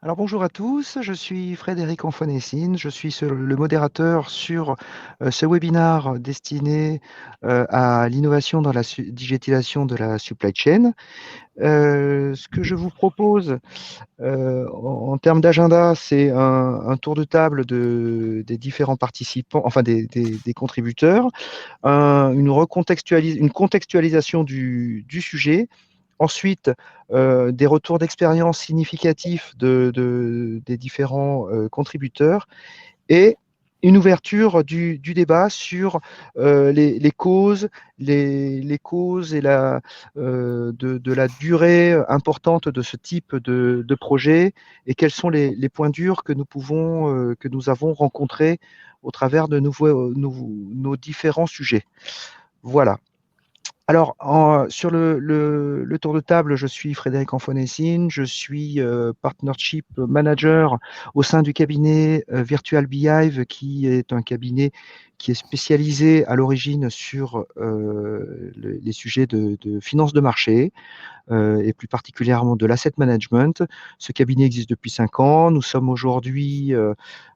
Alors bonjour à tous, je suis Frédéric Anfonessine, je suis le modérateur sur ce webinaire destiné à l'innovation dans la digitalisation de la supply chain. Ce que je vous propose en termes d'agenda, c'est un tour de table des différents participants, enfin des contributeurs, une contextualisation du sujet. Ensuite, des retours d'expérience significatifs des différents contributeurs et une ouverture du débat sur les causes, les causes et de la durée importante de ce type de projet et quels sont les points durs que nous avons rencontrés au travers de nos différents sujets. Voilà. Alors, sur le tour de table, je suis Frédéric Anfonessine, je suis Partnership Manager au sein du cabinet Virtual Beehive, qui est un cabinet qui est spécialisé à l'origine sur les sujets de finance de marché, et plus particulièrement de l'asset management. Ce cabinet existe depuis 5 ans. Nous sommes aujourd'hui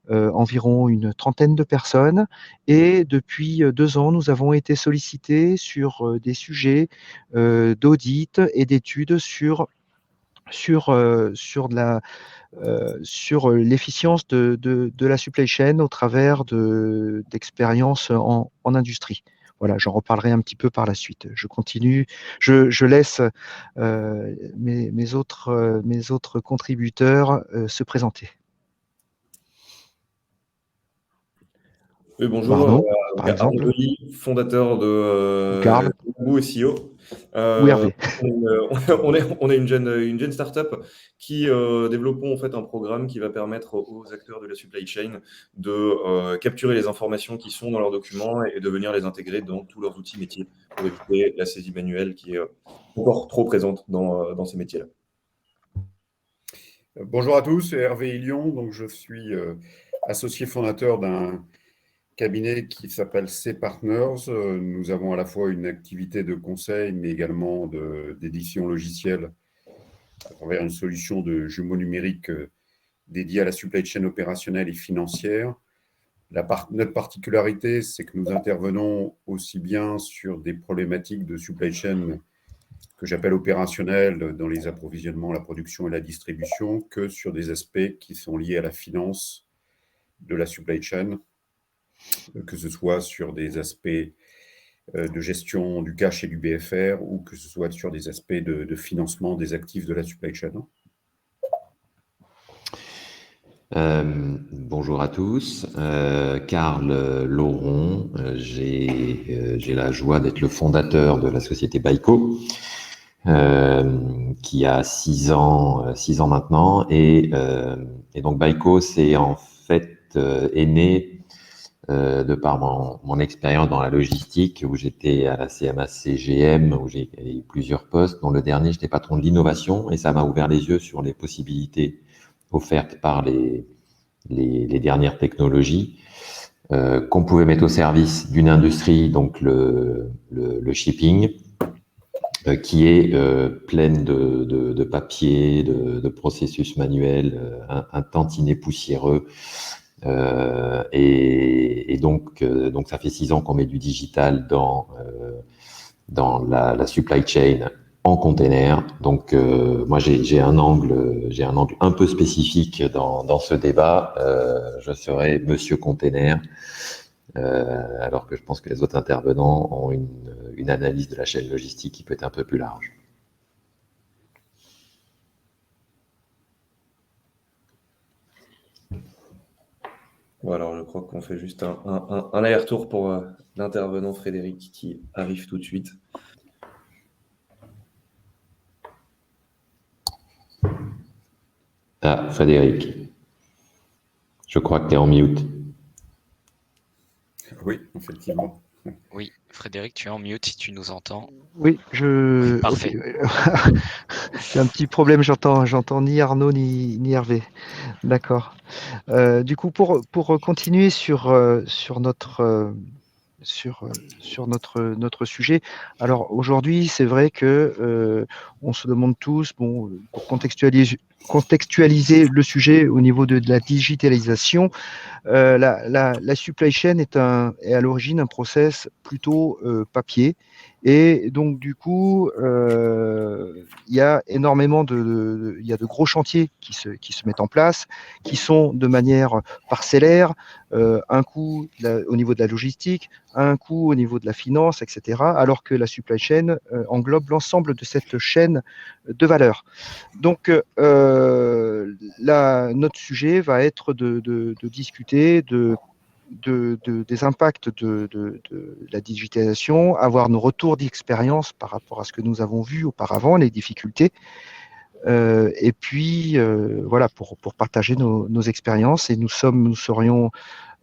environ une trentaine de personnes et depuis 2 ans, nous avons été sollicités sur des sujets d'audit et d'études sur l'efficience de la supply chain au travers d'expériences en industrie. Voilà, j'en reparlerai un petit peu par la suite. Je continue, je laisse mes autres contributeurs se présenter. Oui, bonjour, Arnaud, par Arnaud exemple, Delis, fondateur de ou Karl, Bamboo SEO. ou Euh, Hervé. on est une jeune startup qui développons en fait un programme qui va permettre aux acteurs de la supply chain de capturer les informations qui sont dans leurs documents et de venir les intégrer dans tous leurs outils métiers pour éviter la saisie manuelle qui est encore trop présente dans ces métiers-là. Bonjour à tous, c'est Hervé Illion. Donc je suis associé fondateur d'un cabinet qui s'appelle C-Partners. Nous avons à la fois une activité de conseil, mais également d'édition logicielle à travers une solution de jumeaux numériques dédiée à la supply chain opérationnelle et financière. Notre particularité, c'est que nous intervenons aussi bien sur des problématiques de supply chain que j'appelle opérationnelles dans les approvisionnements, la production et la distribution, que sur des aspects qui sont liés à la finance de la supply chain, que ce soit sur des aspects de gestion du cash et du BFR ou que ce soit sur des aspects de financement des actifs de la supply chain. Bonjour à tous, Karl Lauron, j'ai la joie d'être le fondateur de la société Baiko, qui a 6 ans maintenant, et donc Baiko c'est en fait est né de par mon expérience dans la logistique, où j'étais à la CMA CGM, où j'ai eu plusieurs postes, dont le dernier j'étais patron de l'innovation, et ça m'a ouvert les yeux sur les possibilités offertes par les dernières technologies qu'on pouvait mettre au service d'une industrie, donc le shipping, qui est pleine de papier, de processus manuels, un tantinet poussiéreux. Et donc ça fait 6 ans qu'on met du digital dans la supply chain en container. Donc moi j'ai un angle un peu spécifique dans ce débat. Je serai Monsieur Container, alors que je pense que les autres intervenants ont une analyse de la chaîne logistique qui peut être un peu plus large. Voilà, alors je crois qu'on fait juste un aller-retour pour l'intervenant Frédéric qui arrive tout de suite. Ah, Frédéric, je crois que tu es en mute. Oui, effectivement. Oui, Frédéric, tu es en mute si tu nous entends. Oui, Parfait. J'ai un petit problème, j'entends ni Arnaud ni Hervé. D'accord. Du coup, pour continuer sur sur notre sujet. Alors aujourd'hui, c'est vrai que on se demande tous, bon, pour contextualiser le sujet au niveau de la digitalisation, la supply chain est à l'origine un process plutôt papier. Et donc, du coup, il y a énormément il y a de gros chantiers qui se mettent en place, qui sont de manière parcellaire, un coup au niveau de la logistique, un coup au niveau de la finance, etc., alors que la supply chain englobe l'ensemble de cette chaîne de valeur. Donc, notre sujet va être de discuter des impacts de la digitalisation, avoir nos retours d'expérience par rapport à ce que nous avons vu auparavant, les difficultés, et puis voilà, pour partager nos expériences. Et nous serions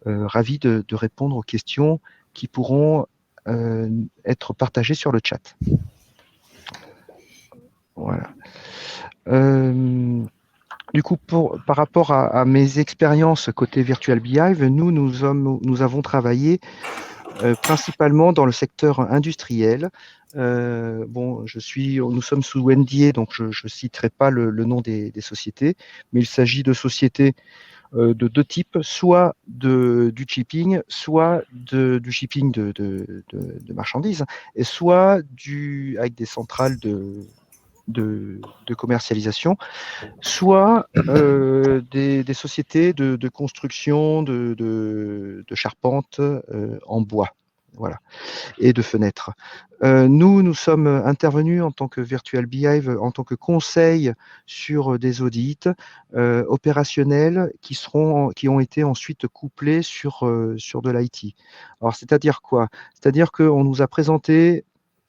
ravis de répondre aux questions qui pourront être partagées sur le chat. Voilà. Du coup, par rapport à mes expériences côté Virtual Beehive, nous avons travaillé principalement dans le secteur industriel. Bon, nous sommes sous NDA, donc je ne citerai pas le nom des sociétés, mais il s'agit de sociétés de deux types, soit du shipping, soit du shipping de marchandises, et soit avec des centrales de commercialisation, soit des sociétés de construction de charpentes en bois, voilà, et de fenêtres. Nous sommes intervenus en tant que Virtual Beehive, en tant que conseil sur des audits opérationnels qui ont été ensuite couplés sur de l'IT. Alors, c'est-à-dire quoi? C'est-à-dire qu'on nous a présenté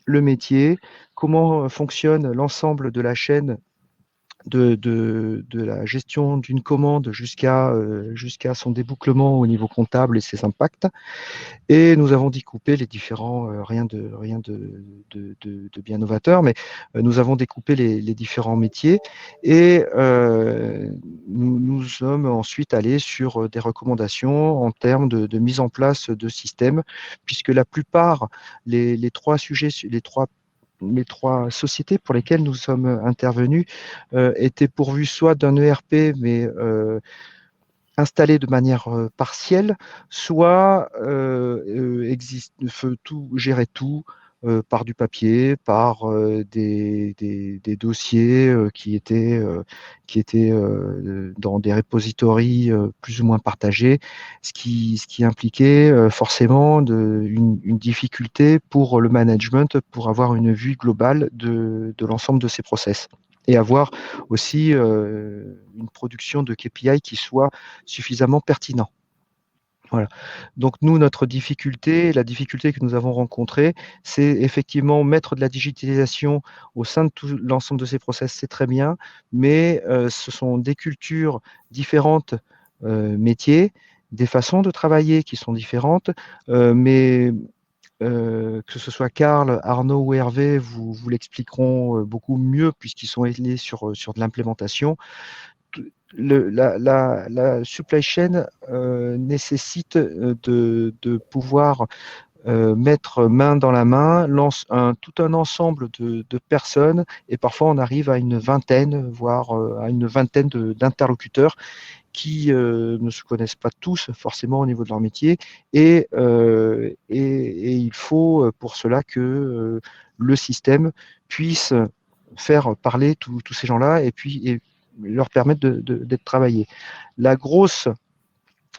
le métier, comment fonctionne l'ensemble de la chaîne de la gestion d'une commande jusqu'à son débouclement au niveau comptable et ses impacts. Et nous avons découpé les différents, rien de bien novateur, mais nous avons découpé les différents métiers et nous sommes ensuite allés sur des recommandations en termes de mise en place de systèmes, puisque la plupart, les trois sociétés pour lesquelles nous sommes intervenus étaient pourvues soit d'un ERP, mais installé de manière partielle, soit gérer tout par du papier, par des dossiers qui étaient dans des repositories plus ou moins partagés, ce qui impliquait forcément une difficulté pour le management pour avoir une vue globale de l'ensemble de ces process et avoir aussi une production de KPI qui soit suffisamment pertinent. Voilà. Donc nous, la difficulté que nous avons rencontrée, c'est effectivement mettre de la digitalisation au sein de tout l'ensemble de ces process, c'est très bien, mais ce sont des cultures différentes métiers, des façons de travailler qui sont différentes, mais que ce soit Karl, Arnaud ou Hervé, vous l'expliqueront beaucoup mieux puisqu'ils sont allés sur de l'implémentation. La supply chain nécessite de pouvoir mettre main dans la main tout un ensemble de personnes et parfois on arrive à une vingtaine, voire à une vingtaine d'interlocuteurs qui ne se connaissent pas tous forcément au niveau de leur métier et il faut pour cela que le système puisse faire parler tous ces gens-là et puis leur permettre d'être travaillés.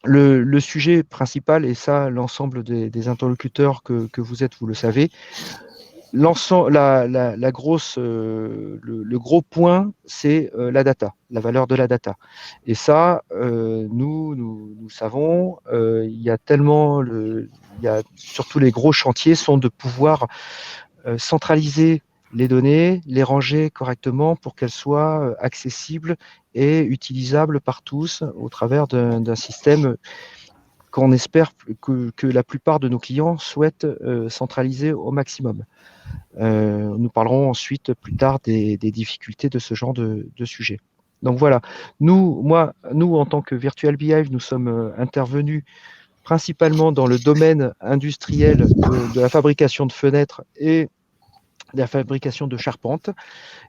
Le sujet principal, et ça l'ensemble des interlocuteurs que vous êtes, vous le savez, le gros point, c'est la data, la valeur de la data. Et ça, nous savons, il y a surtout les gros chantiers sont de pouvoir centraliser les données, les ranger correctement pour qu'elles soient accessibles et utilisables par tous au travers d'un système qu'on espère que la plupart de nos clients souhaitent centraliser au maximum. Nous parlerons ensuite plus tard des difficultés de ce genre de sujet. Donc voilà, nous en tant que Virtual Beehive, nous sommes intervenus principalement dans le domaine industriel de la fabrication de fenêtres et de la fabrication de charpentes,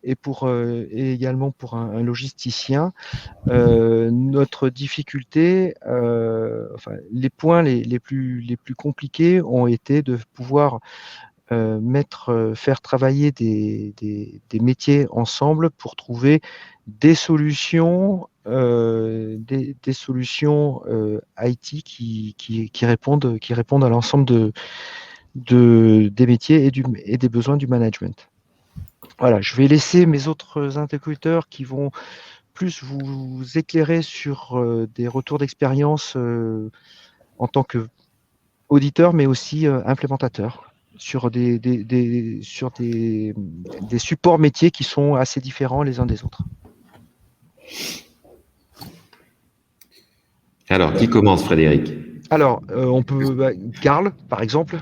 et également pour un logisticien. Notre difficulté, les points les plus compliqués ont été de pouvoir faire travailler des métiers ensemble pour trouver des solutions, des solutions IT qui répondent à l'ensemble des métiers et des besoins du management. Voilà, je vais laisser mes autres interlocuteurs qui vont plus vous éclairer sur des retours d'expérience en tant qu'auditeur, mais aussi implémentateur, sur des supports métiers qui sont assez différents les uns des autres. Alors, qui commence, Frédéric? Alors, on peut... Karl, par exemple.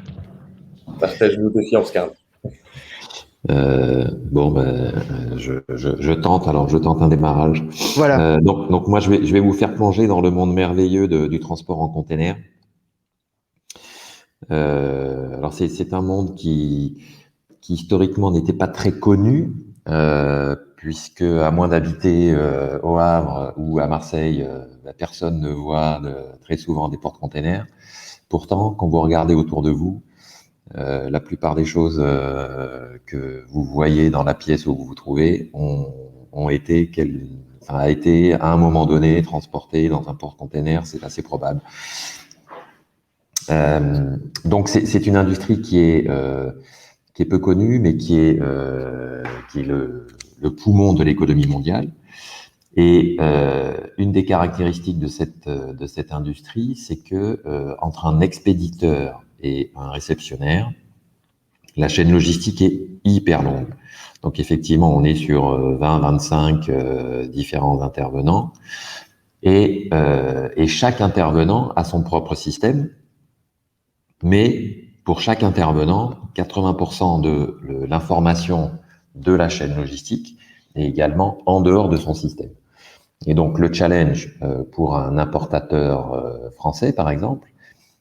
Partage-nous confiance, Karl. Je tente un démarrage. Voilà. Donc moi, je vais vous faire plonger dans le monde merveilleux du transport en container. Alors, c'est un monde qui historiquement n'était pas très connu, puisque à moins d'habiter au Havre ou à Marseille, personne ne voit très souvent des porte-containers. Pourtant, quand vous regardez autour de vous, la plupart des choses que vous voyez dans la pièce où vous vous trouvez a été à un moment donné transportées dans un porte-container, c'est assez probable. Donc c'est une industrie qui est peu connue, mais qui est le poumon de l'économie mondiale. Et une des caractéristiques de cette industrie, c'est que entre un expéditeur et un réceptionnaire, la chaîne logistique est hyper longue. Donc effectivement, on est sur 20-25 différents intervenants, et chaque intervenant a son propre système, mais pour chaque intervenant, 80% de l'information de la chaîne logistique est également en dehors de son système. Et donc le challenge pour un importateur français, par exemple,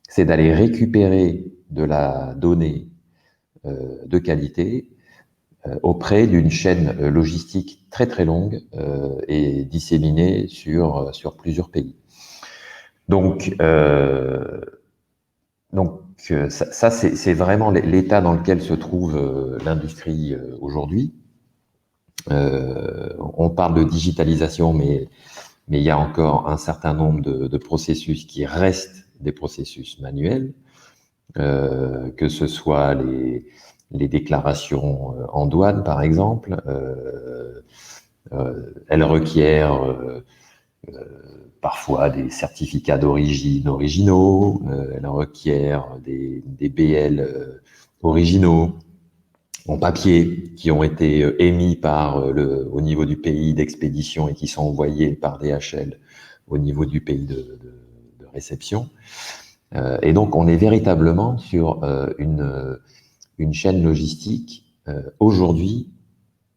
c'est d'aller récupérer de la donnée de qualité auprès d'une chaîne logistique très très longue et disséminée sur plusieurs pays. Donc ça c'est vraiment l'état dans lequel se trouve l'industrie aujourd'hui. On parle de digitalisation, mais il y a encore un certain nombre de processus qui restent des processus manuels, que ce soit les déclarations en douane, par exemple. Elles requièrent parfois des certificats d'origine originaux, elles requièrent des BL originaux en papier qui ont été émis au niveau du pays d'expédition et qui sont envoyés par DHL au niveau du pays de réception. Et donc, on est véritablement sur une chaîne logistique aujourd'hui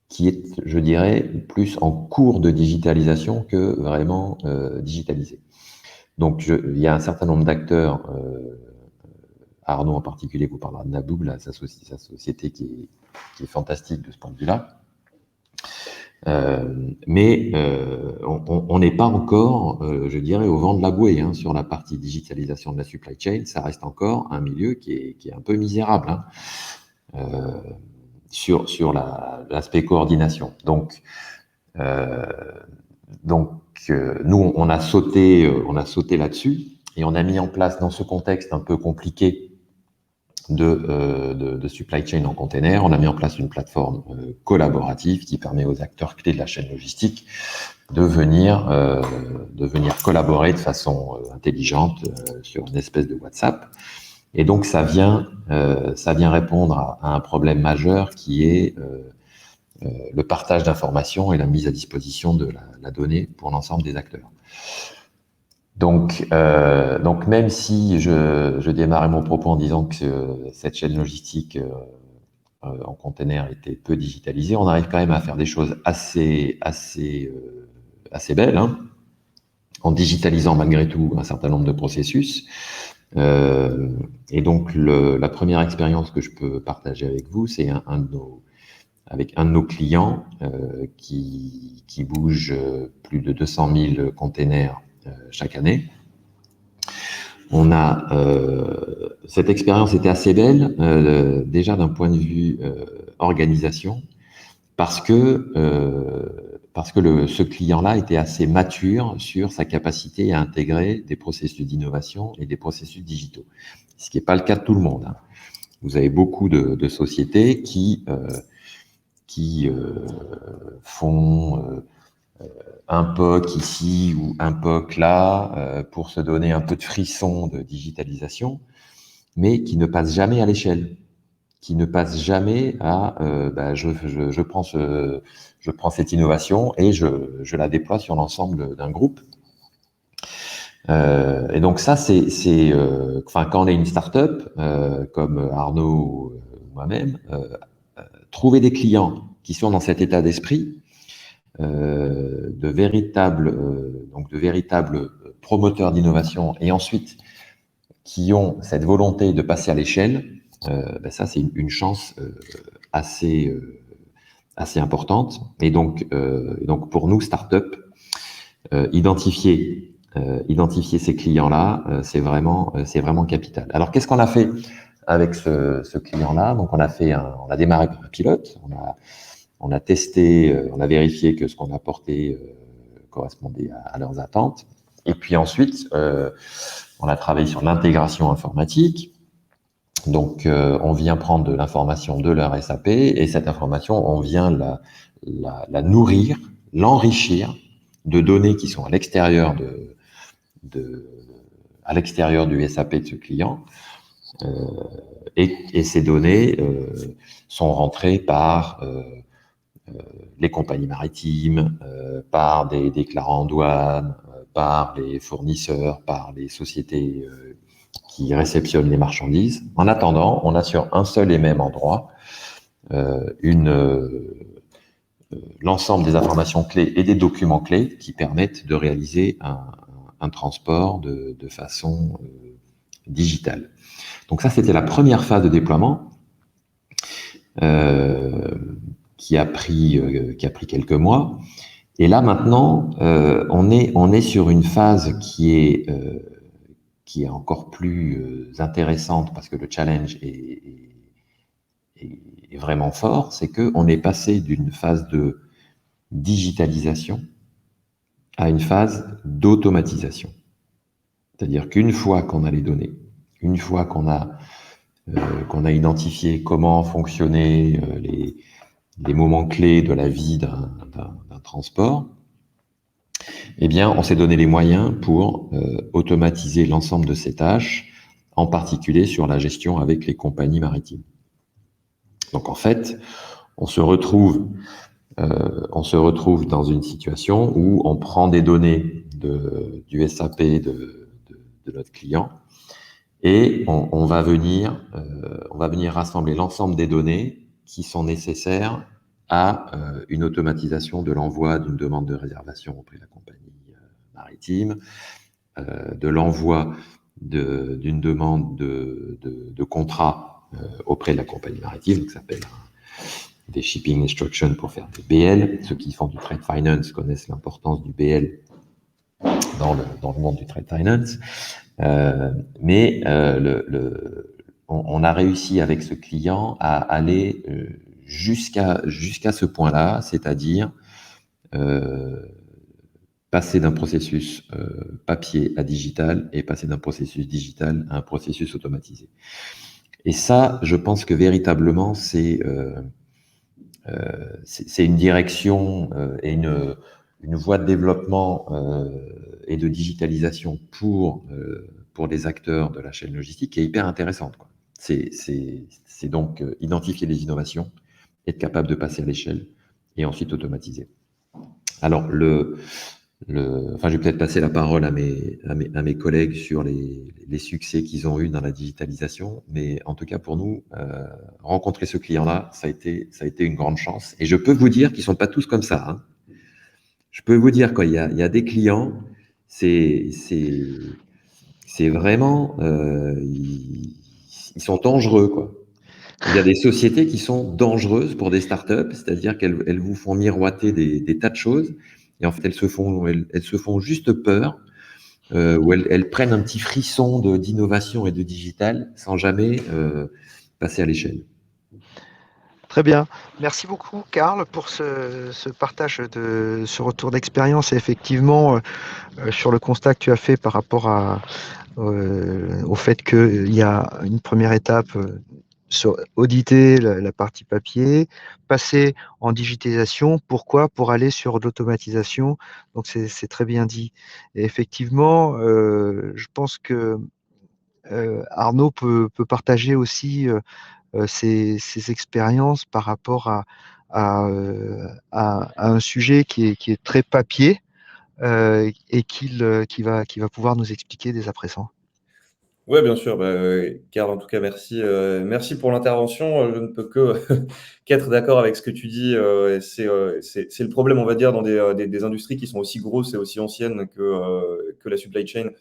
qui est, je dirais, plus en cours de digitalisation que vraiment digitalisée. Donc, il y a un certain nombre d'acteurs, Arnaud en particulier vous parlera de Naboub, sa société qui est fantastique de ce point de vue-là. Mais on n'est pas encore, je dirais, au vent de la bouée sur la partie digitalisation de la supply chain. Ça reste encore un milieu qui est un peu misérable sur l'aspect coordination. Donc nous, on a sauté là-dessus et on a mis en place dans ce contexte un peu compliqué de supply chain en container, on a mis en place une plateforme collaborative qui permet aux acteurs clés de la chaîne logistique de venir collaborer de façon intelligente sur une espèce de WhatsApp. Et donc ça vient répondre à un problème majeur qui est le partage d'informations et la mise à disposition de la donnée pour l'ensemble des acteurs. Donc même si je démarrais mon propos en disant que cette chaîne logistique en container était peu digitalisée, on arrive quand même à faire des choses assez belles, en digitalisant malgré tout un certain nombre de processus. Et donc, la première expérience que je peux partager avec vous, c'est avec un de nos clients qui bouge plus de 200 000 containers chaque année. Cette expérience était assez belle, déjà d'un point de vue organisation, parce que ce client-là était assez mature sur sa capacité à intégrer des processus d'innovation et des processus digitaux, ce qui n'est pas le cas de tout le monde, hein. Vous avez beaucoup de sociétés qui font un POC ici ou un POC là pour se donner un peu de frisson de digitalisation, mais qui ne passent jamais à l'échelle, qui ne passent jamais à je prends cette innovation et je la déploie sur l'ensemble d'un groupe. Et donc ça, quand on est une start-up, comme Arnaud ou moi-même, trouver des clients qui sont dans cet état d'esprit, de véritables promoteurs d'innovation, et ensuite qui ont cette volonté de passer à l'échelle, ça c'est une chance assez importante. Et donc pour nous, start-up, identifier ces clients-là, c'est vraiment capital. Alors qu'est-ce qu'on a fait avec ce client-là? Donc on a démarré par un pilote, on a testé, on a vérifié que ce qu'on apportait correspondait à leurs attentes. Et puis ensuite, on a travaillé sur l'intégration informatique. Donc, on vient prendre de l'information de leur SAP, et cette information, on vient la nourrir, l'enrichir de données qui sont à l'extérieur du SAP de ce client. Et ces données sont rentrées par les compagnies maritimes, par des déclarants en douane, par les fournisseurs, par les sociétés qui réceptionnent les marchandises. En attendant, on a sur un seul et même endroit l'ensemble des informations clés et des documents clés qui permettent de réaliser un transport de façon digitale. Donc ça, c'était la première phase de déploiement qui a pris quelques mois. Et là, maintenant, on est sur une phase qui est encore plus intéressante, parce que le challenge est vraiment fort. C'est qu'on est passé d'une phase de digitalisation à une phase d'automatisation. C'est-à-dire qu'une fois qu'on a les données, une fois qu'on a identifié comment fonctionnaient les moments clés de la vie d'un transport, eh bien, on s'est donné les moyens pour automatiser l'ensemble de ces tâches, en particulier sur la gestion avec les compagnies maritimes. Donc, en fait, on se retrouve dans une situation où on prend des données du SAP de notre client, et on va venir rassembler l'ensemble des données qui sont nécessaires à une automatisation de l'envoi d'une demande de réservation auprès de la compagnie maritime, de l'envoi d'une demande de contrat auprès de la compagnie maritime, donc ça s'appelle des shipping instructions pour faire des BL. Ceux qui font du trade finance connaissent l'importance du BL dans le monde du trade finance. Mais on a réussi avec ce client à aller jusqu'à ce point-là, c'est-à-dire passer d'un processus papier à digital, et passer d'un processus digital à un processus automatisé. Et ça, je pense que véritablement, c'est une direction et une voie de développement et de digitalisation pour les acteurs de la chaîne logistique qui est hyper intéressante, quoi. C'est donc identifier les innovations, être capable de passer à l'échelle, et ensuite automatiser. Alors, je vais peut-être passer la parole à mes collègues sur les succès qu'ils ont eus dans la digitalisation, mais en tout cas pour nous, rencontrer ce client-là, ça a été une grande chance. Et je peux vous dire qu'ils ne sont pas tous comme ça, hein. Je peux vous dire qu'il y a des clients, c'est c'est vraiment, ils sont dangereux, quoi. Il y a des sociétés qui sont dangereuses pour des startups, c'est-à-dire qu'elles vous font miroiter des tas de choses, et en fait, elles se font juste peur, ou elles prennent un petit frisson d'innovation et de digital sans jamais passer à l'échelle. Très bien. Merci beaucoup, Karl, pour ce partage ce retour d'expérience et effectivement sur le constat que tu as fait par rapport au fait qu'il y a une première étape sur auditer la partie papier, passer en digitalisation. Pourquoi? Pour aller sur l'automatisation. Donc, c'est très bien dit. Et effectivement, je pense que Arnaud peut partager aussi ses expériences par rapport à un sujet qui est très papier et qui va pouvoir nous expliquer dès à présent. Ouais, bien sûr. Karl, en tout cas, merci, merci pour l'intervention. Je ne peux que qu'être d'accord avec ce que tu dis. Et c'est le problème, on va dire, dans des industries qui sont aussi grosses et aussi anciennes que la supply chain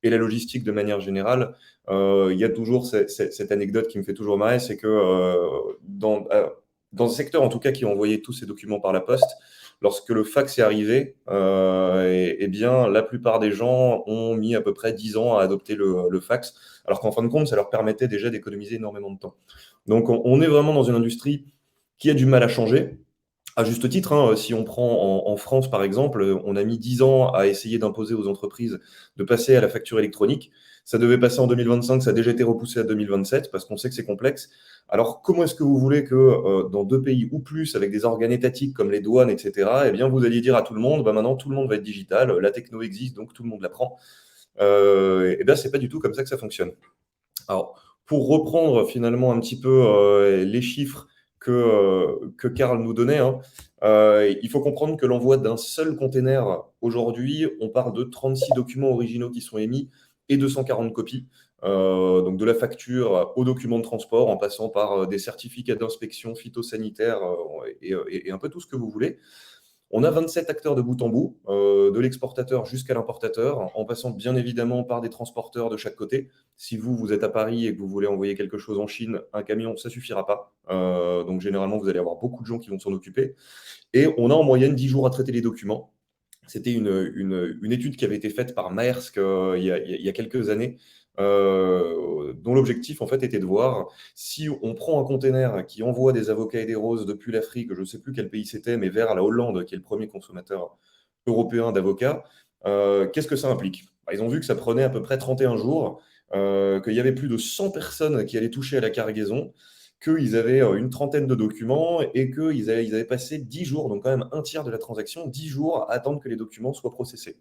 et la logistique de manière générale. Il y a toujours cette anecdote qui me fait toujours marrer, c'est que dans un secteur, en tout cas, qui a envoyé tous ces documents par la poste, lorsque le fax est arrivé, eh bien, la plupart des gens ont mis à peu près 10 ans à adopter le fax, alors qu'en fin de compte, ça leur permettait déjà d'économiser énormément de temps. Donc, on est vraiment dans une industrie qui a du mal à changer. À juste titre, hein, si on prend en France, par exemple, on a mis 10 ans à essayer d'imposer aux entreprises de passer à la facture électronique. Ça devait passer en 2025, ça a déjà été repoussé à 2027 parce qu'on sait que c'est complexe. Alors, comment est-ce que vous voulez que dans 2 pays ou plus, avec des organes étatiques comme les douanes, etc., eh bien, vous alliez dire à tout le monde, bah, maintenant, tout le monde va être digital, la techno existe, donc tout le monde la prend. Eh bien, c'est pas du tout comme ça que ça fonctionne. Alors, pour reprendre finalement un petit peu les chiffres que Karl nous donnait, hein, il faut comprendre que l'envoi d'un seul container, aujourd'hui, on parle de 36 documents originaux qui sont émis et 240 copies. Donc de la facture aux documents de transport, en passant par des certificats d'inspection phytosanitaire et un peu tout ce que vous voulez. On a 27 acteurs de bout en bout, de l'exportateur jusqu'à l'importateur, en passant bien évidemment par des transporteurs de chaque côté. Si vous êtes à Paris et que vous voulez envoyer quelque chose en Chine, un camion, ça suffira pas. Donc généralement, vous allez avoir beaucoup de gens qui vont s'en occuper. Et on a en moyenne 10 jours à traiter les documents. C'était une étude qui avait été faite par Maersk il y a quelques années, dont l'objectif en fait était de voir si on prend un container qui envoie des avocats et des roses depuis l'Afrique, je ne sais plus quel pays c'était, mais vers la Hollande, qui est le premier consommateur européen d'avocats, qu'est-ce que ça implique? Ils ont vu que ça prenait à peu près 31 jours, qu'il y avait plus de 100 personnes qui allaient toucher à la cargaison, qu'ils avaient une trentaine de documents et qu'ils avaient passé 10 jours, donc quand même un tiers de la transaction, 10 jours à attendre que les documents soient processés.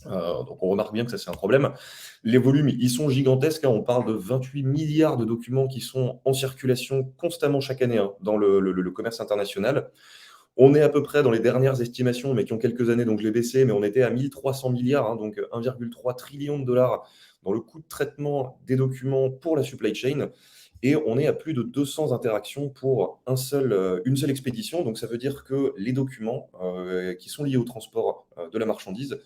Donc on remarque bien que ça c'est un problème. Les volumes, ils sont gigantesques, hein. On parle de 28 milliards de documents qui sont en circulation constamment chaque année, hein, dans le commerce international. On est à peu près dans les dernières estimations, mais qui ont quelques années, donc je l'ai baissé, mais on était à 1300 milliards, hein, donc 1,3 trillion de dollars dans le coût de traitement des documents pour la supply chain. Et on est à plus de 200 interactions pour une seule expédition. Donc ça veut dire que les documents qui sont liés au transport de la marchandise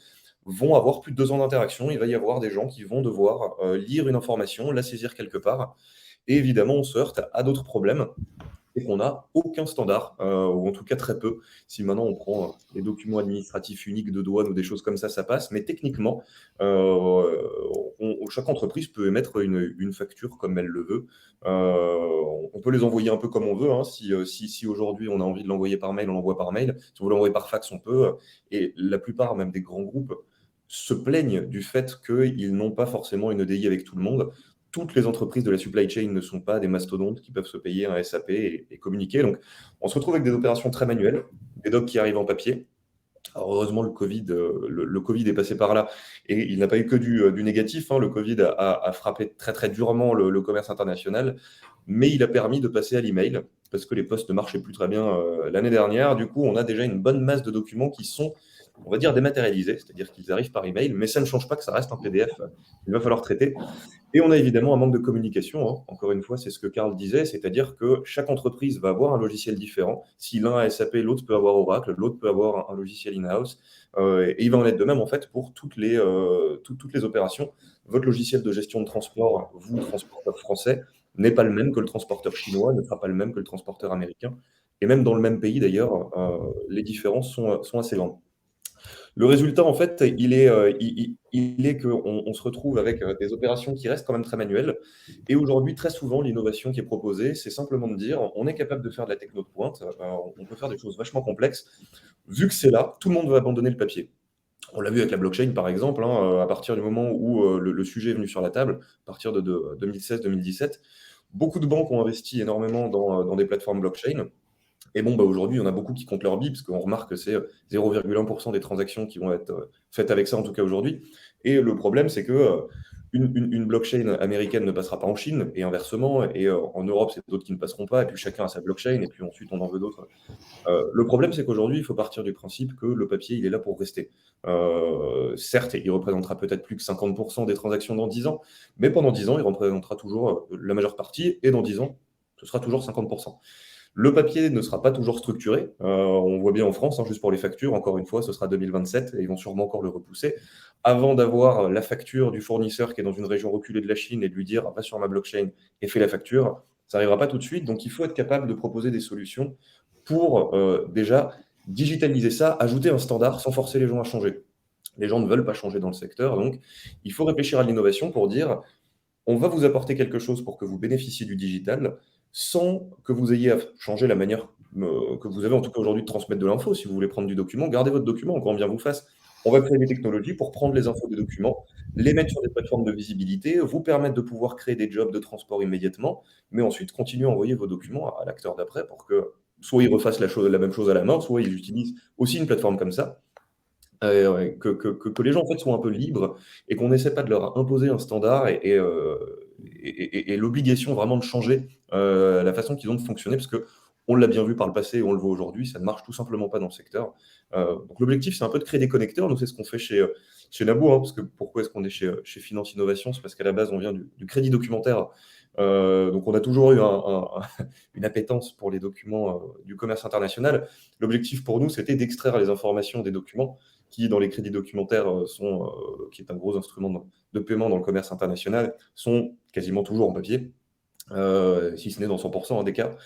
vont avoir plus de 2 ans d'interaction. Il va y avoir des gens qui vont devoir lire une information, la saisir quelque part. Et évidemment, on se heurte à d'autres problèmes. Et qu'on n'a aucun standard, ou en tout cas très peu. Si maintenant on prend les documents administratifs uniques de douane ou des choses comme ça passe. Mais techniquement, chaque entreprise peut émettre une facture comme elle le veut. On peut les envoyer un peu comme on veut, hein. Si aujourd'hui on a envie de l'envoyer par mail, on l'envoie par mail. Si on veut l'envoyer par fax, on peut. Et la plupart même des grands groupes se plaignent du fait qu'ils n'ont pas forcément une EDI avec tout le monde. Toutes les entreprises de la supply chain ne sont pas des mastodontes qui peuvent se payer un SAP et communiquer. Donc, on se retrouve avec des opérations très manuelles, des docs qui arrivent en papier. Alors, heureusement, le Covid est passé par là et il n'a pas eu que du négatif, hein. Le Covid a frappé très, très durement le commerce international, mais il a permis de passer à l'email parce que les postes ne marchaient plus très bien l'année dernière. Du coup, on a déjà une bonne masse de documents qui sont on va dire dématérialisés, c'est-à-dire qu'ils arrivent par email, mais ça ne change pas que ça reste un PDF qu'il va falloir traiter. Et on a évidemment un manque de communication, hein. Encore une fois, c'est ce que Karl disait, c'est-à-dire que chaque entreprise va avoir un logiciel différent. Si l'un a SAP, l'autre peut avoir Oracle, l'autre peut avoir un logiciel in-house. Et il va en être de même en fait pour toutes les opérations. Votre logiciel de gestion de transport, vous, transporteur français, n'est pas le même que le transporteur chinois, ne sera pas le même que le transporteur américain. Et même dans le même pays d'ailleurs, les différences sont assez grandes. Le résultat, en fait, il est qu'on se retrouve avec des opérations qui restent quand même très manuelles. Et aujourd'hui, très souvent, l'innovation qui est proposée, c'est simplement de dire on est capable de faire de la techno de pointe, on peut faire des choses vachement complexes. Vu que c'est là, tout le monde va abandonner le papier. On l'a vu avec la blockchain, par exemple, hein, à partir du moment où le sujet est venu sur la table, à partir de 2016-2017, beaucoup de banques ont investi énormément dans des plateformes blockchain. Et bon, aujourd'hui, il y en a beaucoup qui comptent leur bille, parce qu'on remarque que c'est 0,1% des transactions qui vont être faites avec ça, en tout cas aujourd'hui. Et le problème, c'est que une blockchain américaine ne passera pas en Chine, et inversement, et en Europe, c'est d'autres qui ne passeront pas, et puis chacun a sa blockchain, et puis ensuite, on en veut d'autres. Le problème, c'est qu'aujourd'hui, il faut partir du principe que le papier, il est là pour rester. Certes, il représentera peut-être plus que 50% des transactions dans 10 ans, mais pendant 10 ans, il représentera toujours la majeure partie, et dans 10 ans, ce sera toujours 50%. Le papier ne sera pas toujours structuré. On voit bien en France, hein, juste pour les factures, encore une fois, ce sera 2027 et ils vont sûrement encore le repousser. Avant d'avoir la facture du fournisseur qui est dans une région reculée de la Chine et de lui dire va sur ma blockchain et fais la facture, ça n'arrivera pas tout de suite. Donc il faut être capable de proposer des solutions pour déjà digitaliser ça, ajouter un standard sans forcer les gens à changer. Les gens ne veulent pas changer dans le secteur, donc il faut réfléchir à l'innovation pour dire on va vous apporter quelque chose pour que vous bénéficiez du digital sans que vous ayez à changer la manière que vous avez en tout cas aujourd'hui de transmettre de l'info. Si vous voulez prendre du document, gardez votre document, grand bien vous fasse. On va créer des technologies pour prendre les infos des documents, les mettre sur des plateformes de visibilité, vous permettre de pouvoir créer des jobs de transport immédiatement, mais ensuite continuer à envoyer vos documents à l'acteur d'après pour que soit ils refassent la même chose à la main, soit ils utilisent aussi une plateforme comme ça. Que les gens en fait soient un peu libres et qu'on n'essaie pas de leur imposer un standard et l'obligation vraiment de changer la façon qu'ils ont de fonctionner parce que on l'a bien vu par le passé et on le voit aujourd'hui, ça ne marche tout simplement pas dans le secteur. Donc l'objectif, c'est un peu de créer des connecteurs. Nous, c'est ce qu'on fait chez Nabo, hein, parce que pourquoi est-ce qu'on est chez Finance Innovation? C'est parce qu'à la base, on vient du crédit documentaire. Donc on a toujours eu une appétence pour les documents du commerce international. L'objectif pour nous, c'était d'extraire les informations des documents qui, dans les crédits documentaires, qui est un gros instrument de paiement dans le commerce international, sont quasiment toujours en papier, si ce n'est dans 100% des cas.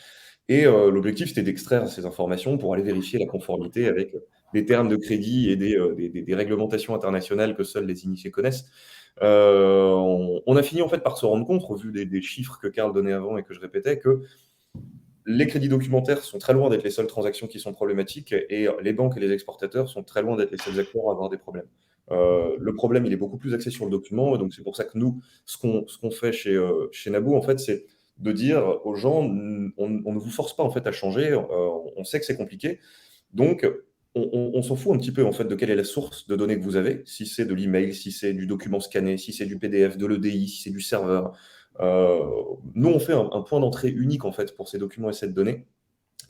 Et l'objectif, c'était d'extraire ces informations pour aller vérifier la conformité avec des termes de crédit et des réglementations internationales que seuls les initiés connaissent. On a fini en fait par se rendre compte, au vu des chiffres que Karl donnait avant et que je répétais, que les crédits documentaires sont très loin d'être les seules transactions qui sont problématiques et les banques et les exportateurs sont très loin d'être les seuls acteurs à avoir des problèmes. Le problème, il est beaucoup plus axé sur le document, et donc c'est pour ça que nous, ce qu'on fait chez Nabo, en fait, c'est de dire aux gens, on ne vous force pas en fait à changer, on sait que c'est compliqué, donc on s'en fout un petit peu en fait de quelle est la source de données que vous avez, si c'est de l'email, si c'est du document scanné, si c'est du PDF, de l'EDI, si c'est du serveur. Nous, on fait un point d'entrée unique en fait pour ces documents et cette donnée.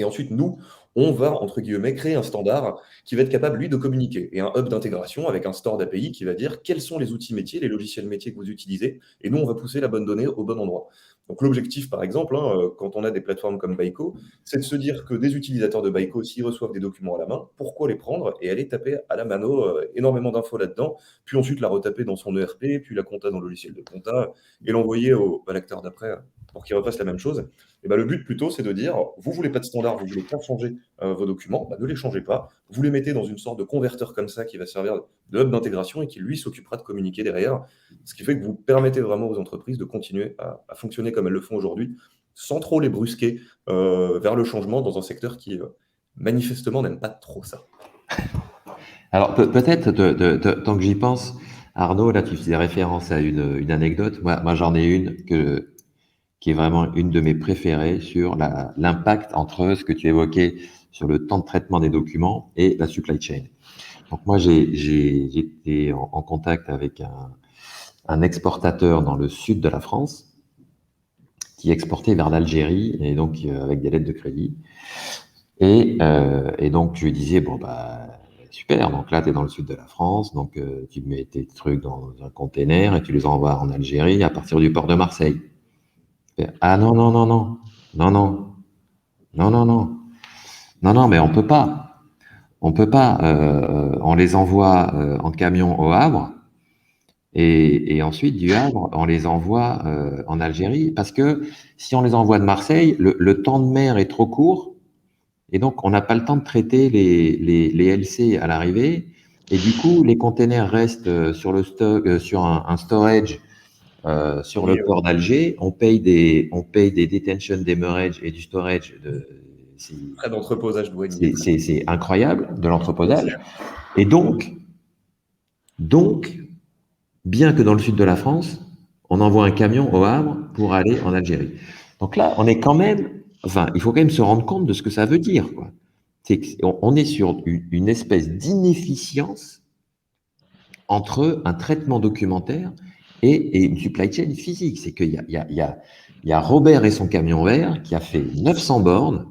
Et ensuite, nous, on va, entre guillemets, créer un standard qui va être capable, lui, de communiquer. Et un hub d'intégration avec un store d'API qui va dire quels sont les outils métiers, les logiciels métiers que vous utilisez. Et nous, on va pousser la bonne donnée au bon endroit. Donc l'objectif, par exemple, hein, quand on a des plateformes comme Baiko, c'est de se dire que des utilisateurs de Baiko, s'ils reçoivent des documents à la main, pourquoi les prendre et aller taper à la mano énormément d'infos là-dedans, puis ensuite la retaper dans son ERP, puis la compta dans le logiciel de compta, et l'envoyer à l'acteur d'après pour qu'il refasse la même chose. Et ben, le but plutôt, c'est de dire, vous voulez pas de standard, vous voulez pas changer vos documents, ne les changez pas, vous les mettez dans une sorte de converteur comme ça qui va servir de hub d'intégration et qui, lui, s'occupera de communiquer derrière, ce qui fait que vous permettez vraiment aux entreprises de continuer à fonctionner comme elles le font aujourd'hui, sans trop les brusquer vers le changement dans un secteur qui, manifestement, n'aime pas trop ça. Alors, peut-être, tant que j'y pense, Arnaud, là, tu faisais référence à une anecdote. Moi j'en ai une qui est vraiment une de mes préférées sur l'impact entre ce que tu évoquais sur le temps de traitement des documents et la supply chain. Donc moi, j'ai été en contact avec un exportateur dans le sud de la France qui exportait vers l'Algérie et donc avec des lettres de crédit. Et donc je lui disais, bon, super. Donc là, tu es dans le sud de la France, donc tu mets tes trucs dans un container et tu les envoies en Algérie à partir du port de Marseille. Ah non, non, non, non, non, non, non, non, non, non, non, mais on peut pas. On peut pas. On les envoie en camion au Havre et ensuite du Havre, on les envoie en Algérie parce que si on les envoie de Marseille, le temps de mer est trop court et donc on n'a pas le temps de traiter les LC à l'arrivée et du coup les containers restent sur le stock, sur un storage sur le port d'Alger. On paye des detention, demurrage et du storage Frais d'entreposage douanier. c'est incroyable de l'entreposage. Et donc, bien que dans le sud de la France, on envoie un camion au Havre pour aller en Algérie. Donc là, on est quand même, enfin, il faut quand même se rendre compte de ce que ça veut dire, quoi. On est sur une espèce d'inefficience entre un traitement documentaire et une supply chain physique. C'est qu'il y a Robert et son camion vert qui a fait 900 bornes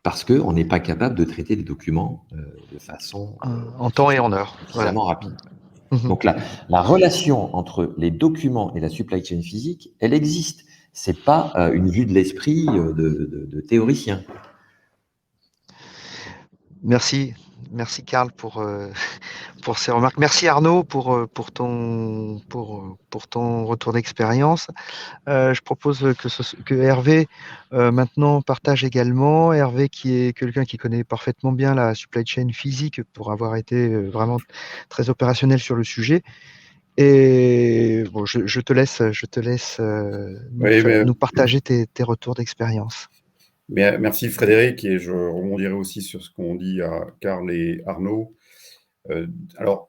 parce qu'on n'est pas capable de traiter les documents de façon en temps et en heure. suffisamment rapide. Mhm. Donc la relation entre les documents et la supply chain physique, elle existe. C'est pas une vue de l'esprit de théoricien. Merci Karl pour ces remarques. Merci Arnaud pour ton retour d'expérience. Je propose que Hervé maintenant partage également. Hervé qui est quelqu'un qui connaît parfaitement bien la supply chain physique pour avoir été vraiment très opérationnel sur le sujet. Et bon, je te laisse nous partager tes retours d'expérience. Merci Frédéric, et je rebondirai aussi sur ce qu'ont dit à Karl et Arnaud. Alors,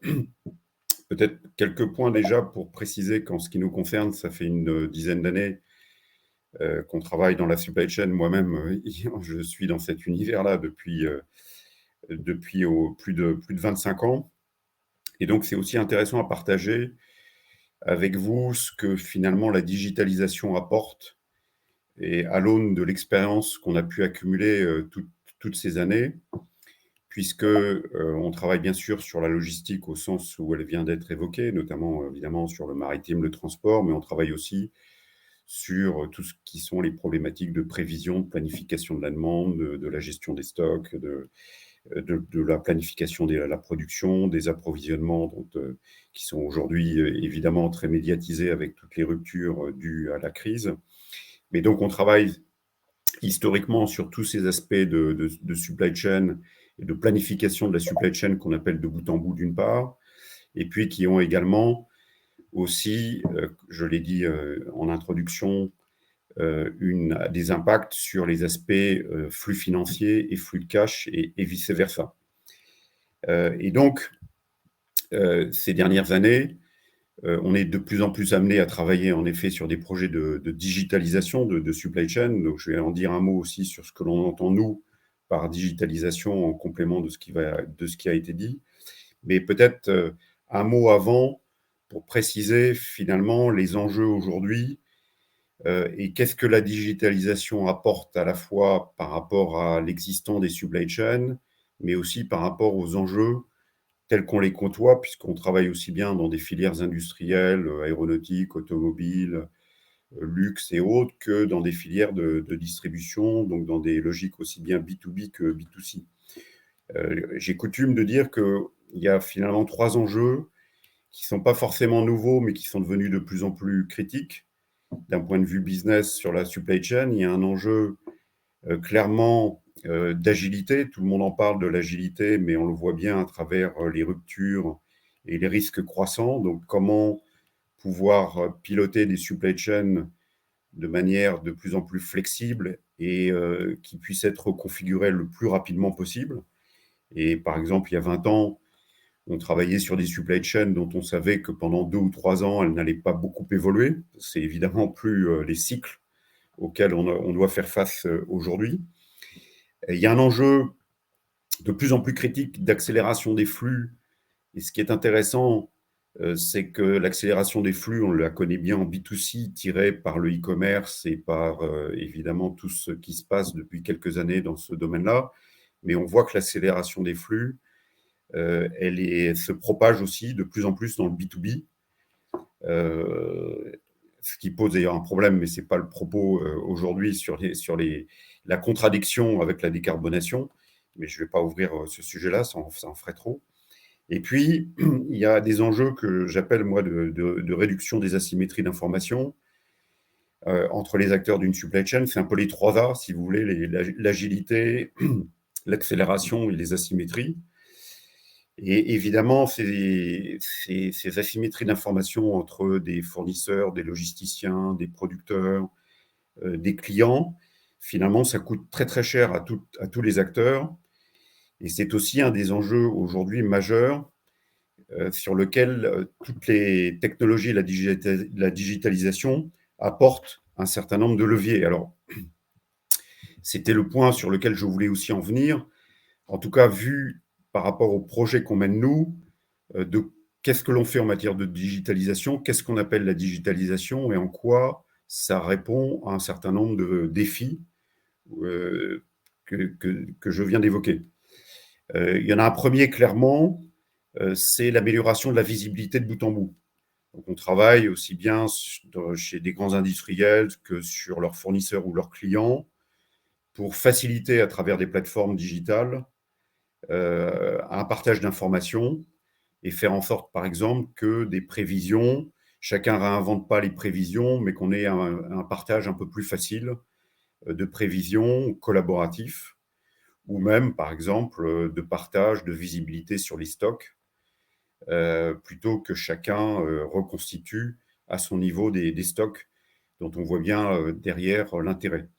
peut-être quelques points déjà pour préciser qu'en ce qui nous concerne, ça fait une dizaine d'années qu'on travaille dans la supply chain. Moi-même, je suis dans cet univers-là depuis plus de 25 ans. Et donc, c'est aussi intéressant à partager avec vous ce que finalement la digitalisation apporte et à l'aune de l'expérience qu'on a pu accumuler toutes ces années, puisque on travaille bien sûr sur la logistique au sens où elle vient d'être évoquée, notamment évidemment sur le maritime, le transport, mais on travaille aussi sur tout ce qui sont les problématiques de prévision, de planification de la demande, de la gestion des stocks, de la planification de la production, des approvisionnements qui sont aujourd'hui évidemment très médiatisés avec toutes les ruptures dues à la crise. Mais donc, on travaille historiquement sur tous ces aspects de supply chain et de planification de la supply chain qu'on appelle de bout en bout d'une part, et puis qui ont également aussi, je l'ai dit en introduction, des impacts sur les aspects flux financiers et flux de cash et vice-versa. Et donc, ces dernières années, on est de plus en plus amené à travailler en effet sur des projets de digitalisation de supply chain. Donc, je vais en dire un mot aussi sur ce que l'on entend, nous, par digitalisation en complément de ce qui a été dit. Mais peut-être un mot avant pour préciser finalement les enjeux aujourd'hui et qu'est-ce que la digitalisation apporte à la fois par rapport à l'existant des supply chains, mais aussi par rapport aux enjeux tels qu'on les côtoie, puisqu'on travaille aussi bien dans des filières industrielles, aéronautiques, automobiles, luxe et autres, que dans des filières de distribution, donc dans des logiques aussi bien B2B que B2C. J'ai coutume de dire qu'il y a finalement 3 enjeux qui ne sont pas forcément nouveaux, mais qui sont devenus de plus en plus critiques. D'un point de vue business sur la supply chain, il y a un enjeu clairement d'agilité. Tout le monde en parle de l'agilité, mais on le voit bien à travers les ruptures et les risques croissants. Donc, comment pouvoir piloter des supply chains de manière de plus en plus flexible et qui puissent être configurées le plus rapidement possible. Et par exemple, il y a 20 ans, on travaillait sur des supply chains dont on savait que pendant 2 ou 3 ans, elles n'allaient pas beaucoup évoluer. C'est évidemment plus les cycles auxquels on doit faire face aujourd'hui. Il y a un enjeu de plus en plus critique d'accélération des flux. Et ce qui est intéressant, c'est que l'accélération des flux, on la connaît bien en B2C, tirée par le e-commerce et par évidemment tout ce qui se passe depuis quelques années dans ce domaine-là. Mais on voit que l'accélération des flux elle se propage aussi de plus en plus dans le B2B, ce qui pose d'ailleurs un problème, mais ce n'est pas le propos aujourd'hui sur la contradiction avec la décarbonation, mais je ne vais pas ouvrir ce sujet-là, ça en ferait trop. Et puis, il y a des enjeux que j'appelle, moi, de réduction des asymétries d'information entre les acteurs d'une supply chain. C'est un peu les 3 A, si vous voulez, l'agilité, l'accélération et les asymétries. Et évidemment, ces asymétries d'information entre des fournisseurs, des logisticiens, des producteurs, des clients, finalement, ça coûte très très cher à tous les acteurs. Et c'est aussi un des enjeux aujourd'hui majeurs sur lequel toutes les technologies et la digitalisation apportent un certain nombre de leviers. Alors, c'était le point sur lequel je voulais aussi en venir. En tout cas, vu par rapport au projet qu'on mène nous, de qu'est-ce que l'on fait en matière de digitalisation, qu'est-ce qu'on appelle la digitalisation et en quoi ça répond à un certain nombre de défis que je viens d'évoquer. Il y en a un premier, clairement, c'est l'amélioration de la visibilité de bout en bout. Donc, on travaille aussi bien chez des grands industriels que sur leurs fournisseurs ou leurs clients pour faciliter à travers des plateformes digitales un partage d'informations et faire en sorte, par exemple, que des prévisions, chacun ne réinvente pas les prévisions, mais qu'on ait un partage un peu plus facile de prévisions collaboratifs ou même, par exemple, de partage de visibilité sur les stocks, plutôt que chacun reconstitue à son niveau des stocks dont on voit bien derrière l'intérêt.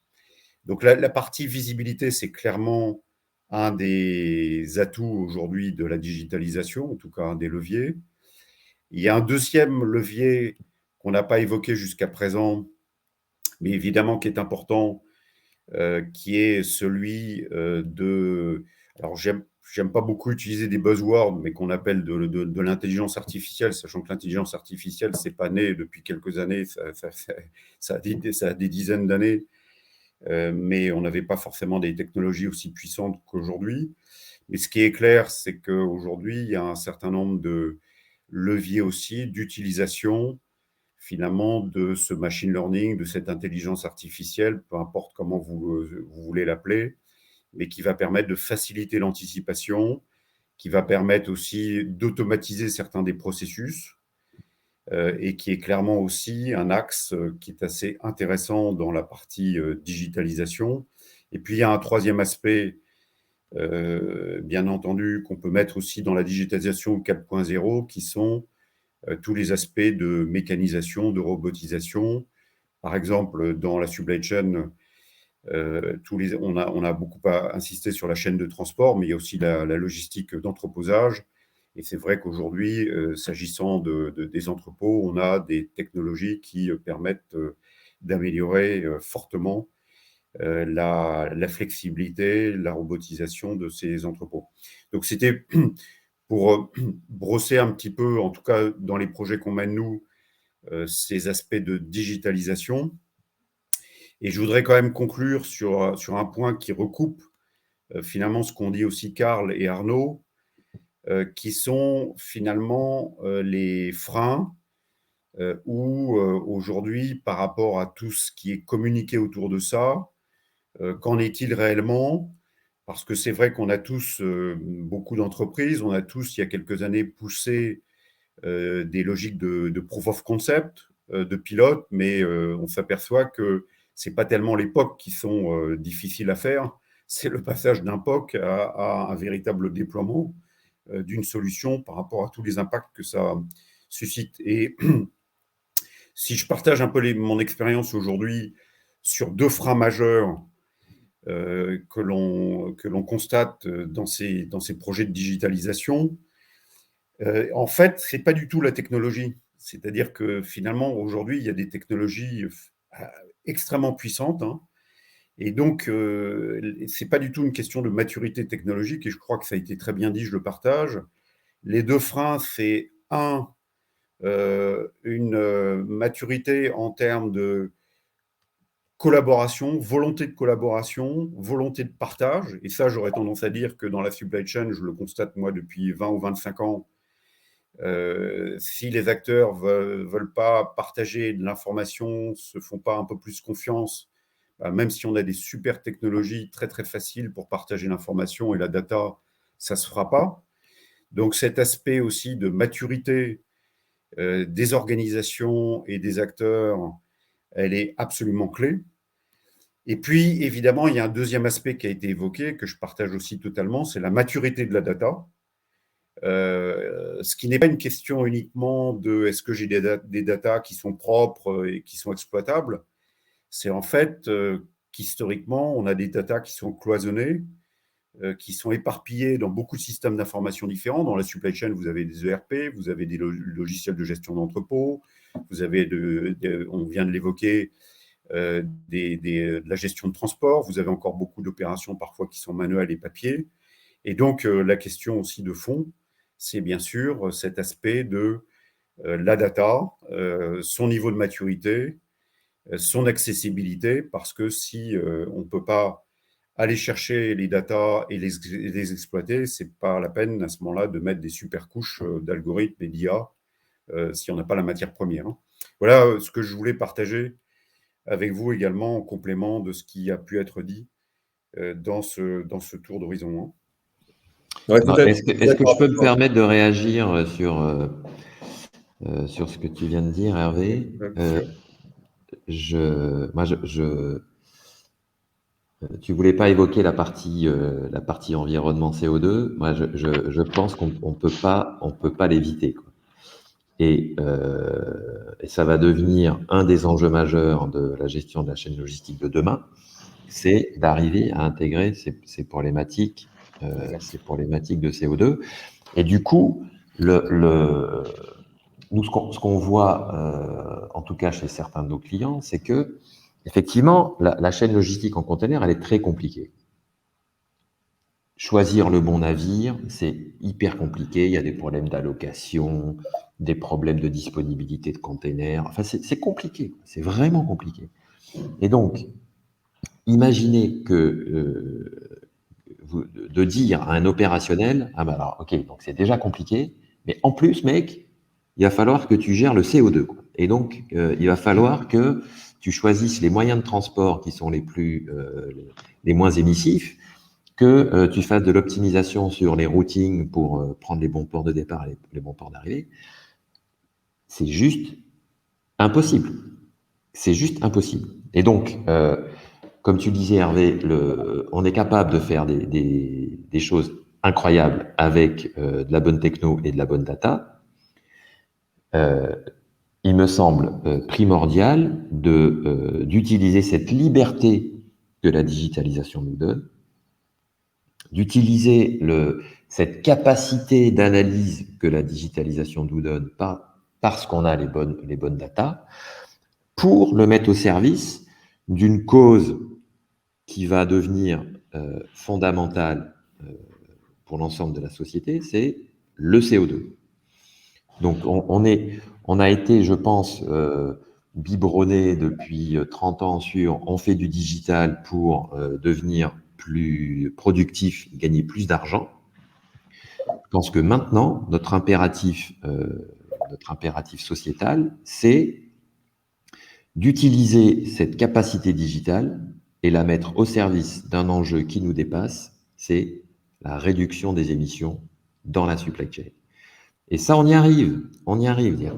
Donc la partie visibilité, c'est clairement un des atouts aujourd'hui de la digitalisation, en tout cas un des leviers. Il y a un deuxième levier qu'on n'a pas évoqué jusqu'à présent, mais évidemment qui est important, qui est celui de... Alors, j'aime pas beaucoup utiliser des buzzwords, mais qu'on appelle de l'intelligence artificielle, sachant que l'intelligence artificielle, c'est pas né depuis quelques années, ça a des dizaines d'années, mais on n'avait pas forcément des technologies aussi puissantes qu'aujourd'hui. Mais ce qui est clair, c'est qu'aujourd'hui, il y a un certain nombre de leviers aussi d'utilisation, finalement, de ce machine learning, de cette intelligence artificielle, peu importe comment vous voulez l'appeler, mais qui va permettre de faciliter l'anticipation, qui va permettre aussi d'automatiser certains des processus, et qui est clairement aussi un axe qui est assez intéressant dans la partie digitalisation. Et puis, il y a un troisième aspect, bien entendu, qu'on peut mettre aussi dans la digitalisation 4.0, qui sont tous les aspects de mécanisation, de robotisation. Par exemple, dans la supply chain, on a beaucoup insisté sur la chaîne de transport, mais il y a aussi la logistique d'entreposage. Et c'est vrai qu'aujourd'hui, s'agissant des entrepôts, on a des technologies qui permettent d'améliorer fortement la flexibilité, la robotisation de ces entrepôts. Donc, c'était pour brosser un petit peu, en tout cas dans les projets qu'on mène nous, ces aspects de digitalisation. Et je voudrais quand même conclure sur un point qui recoupe finalement ce qu'ont dit aussi Karl et Arnaud, qui sont finalement les freins où aujourd'hui, par rapport à tout ce qui est communiqué autour de ça, qu'en est-il réellement? Parce que c'est vrai qu'on a tous, beaucoup d'entreprises, on a tous, il y a quelques années, poussé des logiques de proof of concept, de pilote, mais on s'aperçoit que ce n'est pas tellement les POC qui sont difficiles à faire, c'est le passage d'un POC à un véritable déploiement d'une solution par rapport à tous les impacts que ça suscite. Et si je partage un peu mon expérience aujourd'hui sur 2 freins majeurs que l'on constate dans ces projets de digitalisation, en fait, ce n'est pas du tout la technologie. C'est-à-dire que finalement, aujourd'hui, il y a des technologies extrêmement puissantes, hein, et donc, ce n'est pas du tout une question de maturité technologique, et je crois que ça a été très bien dit, je le partage. Les 2 freins, c'est une maturité en termes de collaboration, volonté de partage. Et ça, j'aurais tendance à dire que dans la supply chain, je le constate moi depuis 20 ou 25 ans, si les acteurs veulent pas partager de l'information, se font pas un peu plus confiance, même si on a des super technologies très très faciles pour partager l'information et la data, ça se fera pas. Donc cet aspect aussi de maturité des organisations et des acteurs, elle est absolument clé. Et puis, évidemment, il y a un deuxième aspect qui a été évoqué, que je partage aussi totalement, c'est la maturité de la data. Ce qui n'est pas une question uniquement de est-ce que j'ai des data qui sont propres et qui sont exploitables. C'est en fait qu'historiquement, on a des data qui sont cloisonnées, qui sont éparpillées dans beaucoup de systèmes d'information différents. Dans la supply chain, vous avez des ERP, vous avez des logiciels de gestion d'entrepôt, vous avez, on vient de l'évoquer, de la gestion de transport, vous avez encore beaucoup d'opérations parfois qui sont manuelles et papier. Et donc, la question aussi de fond, c'est bien sûr cet aspect de la data, son niveau de maturité, son accessibilité, parce que si on ne peut pas aller chercher les data et les exploiter, ce n'est pas la peine à ce moment-là de mettre des super couches d'algorithmes et d'IA si on n'a pas la matière première. Hein. Voilà ce que je voulais partager avec vous également en complément de ce qui a pu être dit dans ce tour d'horizon. Hein. Ouais, est-ce que je peux me permettre de réagir sur ce que tu viens de dire, Hervé? Tu voulais pas évoquer la partie environnement CO2. Moi, je pense qu'on peut pas l'éviter, quoi. Et ça va devenir un des enjeux majeurs de la gestion de la chaîne logistique de demain, c'est d'arriver à intégrer ces problématiques de CO2. Et du coup, nous, ce qu'on voit, en tout cas chez certains de nos clients, c'est que effectivement, la chaîne logistique en container, elle est très compliquée. Choisir le bon navire, c'est hyper compliqué. Il y a des problèmes d'allocation, des problèmes de disponibilité de containers. Enfin, c'est compliqué. C'est vraiment compliqué. Et donc, imaginez que de dire à un opérationnel, ah ben alors, ok, donc c'est déjà compliqué, mais en plus, mec, il va falloir que tu gères le CO2, quoi. Et donc, il va falloir que tu choisisses les moyens de transport qui sont les moins émissifs, que tu fasses de l'optimisation sur les routings pour prendre les bons ports de départ et les bons ports d'arrivée. C'est juste impossible. C'est juste impossible. Et donc, comme tu disais, Hervé, on est capable de faire des choses incroyables avec de la bonne techno et de la bonne data. Il me semble primordial d'utiliser cette liberté que la digitalisation nous donne, d'utiliser cette capacité d'analyse que la digitalisation nous donne parce qu'on a les bonnes data, pour le mettre au service d'une cause qui va devenir fondamentale pour l'ensemble de la société, c'est le CO2. Donc on a été, je pense, biberonné depuis 30 ans sur on fait du digital pour devenir plus productif, gagner plus d'argent. Je pense que maintenant, notre impératif sociétal, c'est d'utiliser cette capacité digitale et la mettre au service d'un enjeu qui nous dépasse, c'est la réduction des émissions dans la supply chain. Et ça, on y arrive.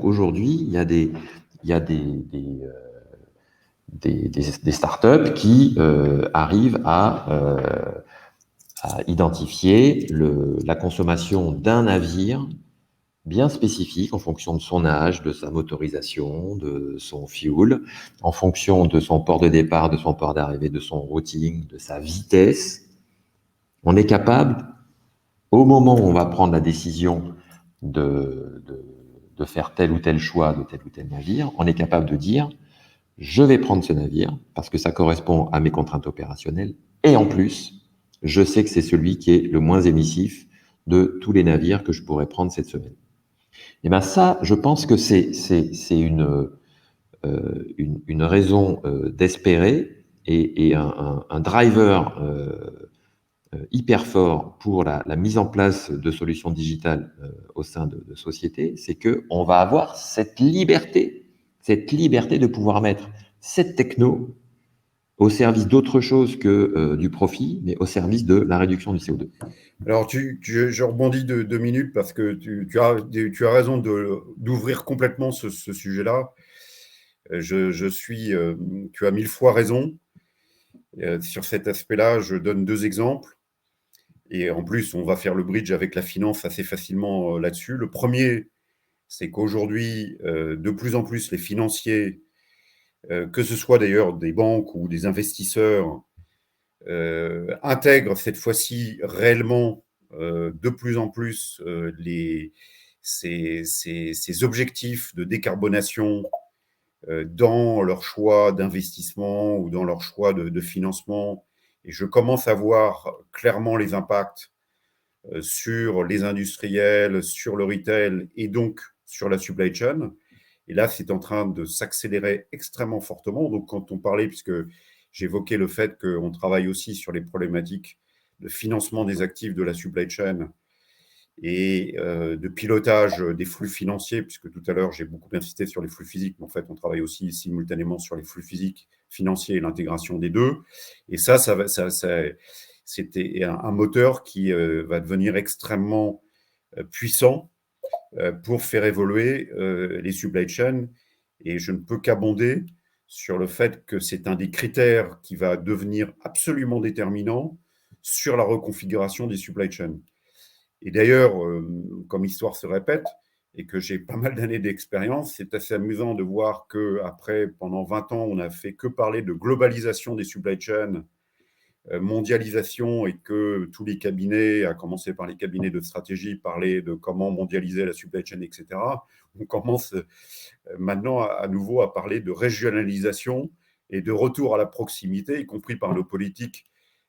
Aujourd'hui, il y a des startups qui arrivent à identifier la consommation d'un navire bien spécifique en fonction de son âge, de sa motorisation, de son fuel, en fonction de son port de départ, de son port d'arrivée, de son routing, de sa vitesse. On est capable, au moment où on va prendre la décision de faire tel ou tel choix de tel ou tel navire, on est capable de dire « je vais prendre ce navire parce que ça correspond à mes contraintes opérationnelles et en plus, je sais que c'est celui qui est le moins émissif de tous les navires que je pourrais prendre cette semaine. » Et bien ça, je pense que c'est une une raison d'espérer et un driver hyper fort pour la mise en place de solutions digitales au sein de sociétés, c'est qu'on va avoir cette liberté de pouvoir mettre cette techno au service d'autre chose que du profit, mais au service de la réduction du CO2. Alors, je rebondis de 2 minutes parce que tu as raison d'ouvrir complètement ce sujet-là. Tu as 1000 fois raison. Sur cet aspect-là, je donne 2 exemples. Et en plus, on va faire le bridge avec la finance assez facilement là-dessus. Le premier, c'est qu'aujourd'hui, de plus en plus, les financiers, que ce soit d'ailleurs des banques ou des investisseurs, intègrent cette fois-ci réellement de plus en plus ces objectifs de décarbonation dans leur choix d'investissement ou dans leur choix de financement. Et je commence à voir clairement les impacts sur les industriels, sur le retail et donc sur la supply chain. Et là, c'est en train de s'accélérer extrêmement fortement. Donc, quand on parlait, puisque j'évoquais le fait qu'on travaille aussi sur les problématiques de financement des actifs de la supply chain et de pilotage des flux financiers, puisque tout à l'heure, j'ai beaucoup insisté sur les flux physiques, mais en fait, on travaille aussi simultanément sur les flux physiques, financiers et l'intégration des deux. Et ça c'était un moteur qui va devenir extrêmement puissant pour faire évoluer les supply chains. Et je ne peux qu'abonder sur le fait que c'est un des critères qui va devenir absolument déterminant sur la reconfiguration des supply chains. Et d'ailleurs, comme l'histoire se répète, et que j'ai pas mal d'années d'expérience, c'est assez amusant de voir qu'après, pendant 20 ans, on n'a fait que parler de globalisation des supply chains, mondialisation, et que tous les cabinets, à commencer par les cabinets de stratégie, parlaient de comment mondialiser la supply chain, etc. On commence maintenant à nouveau à parler de régionalisation et de retour à la proximité, y compris par nos politiques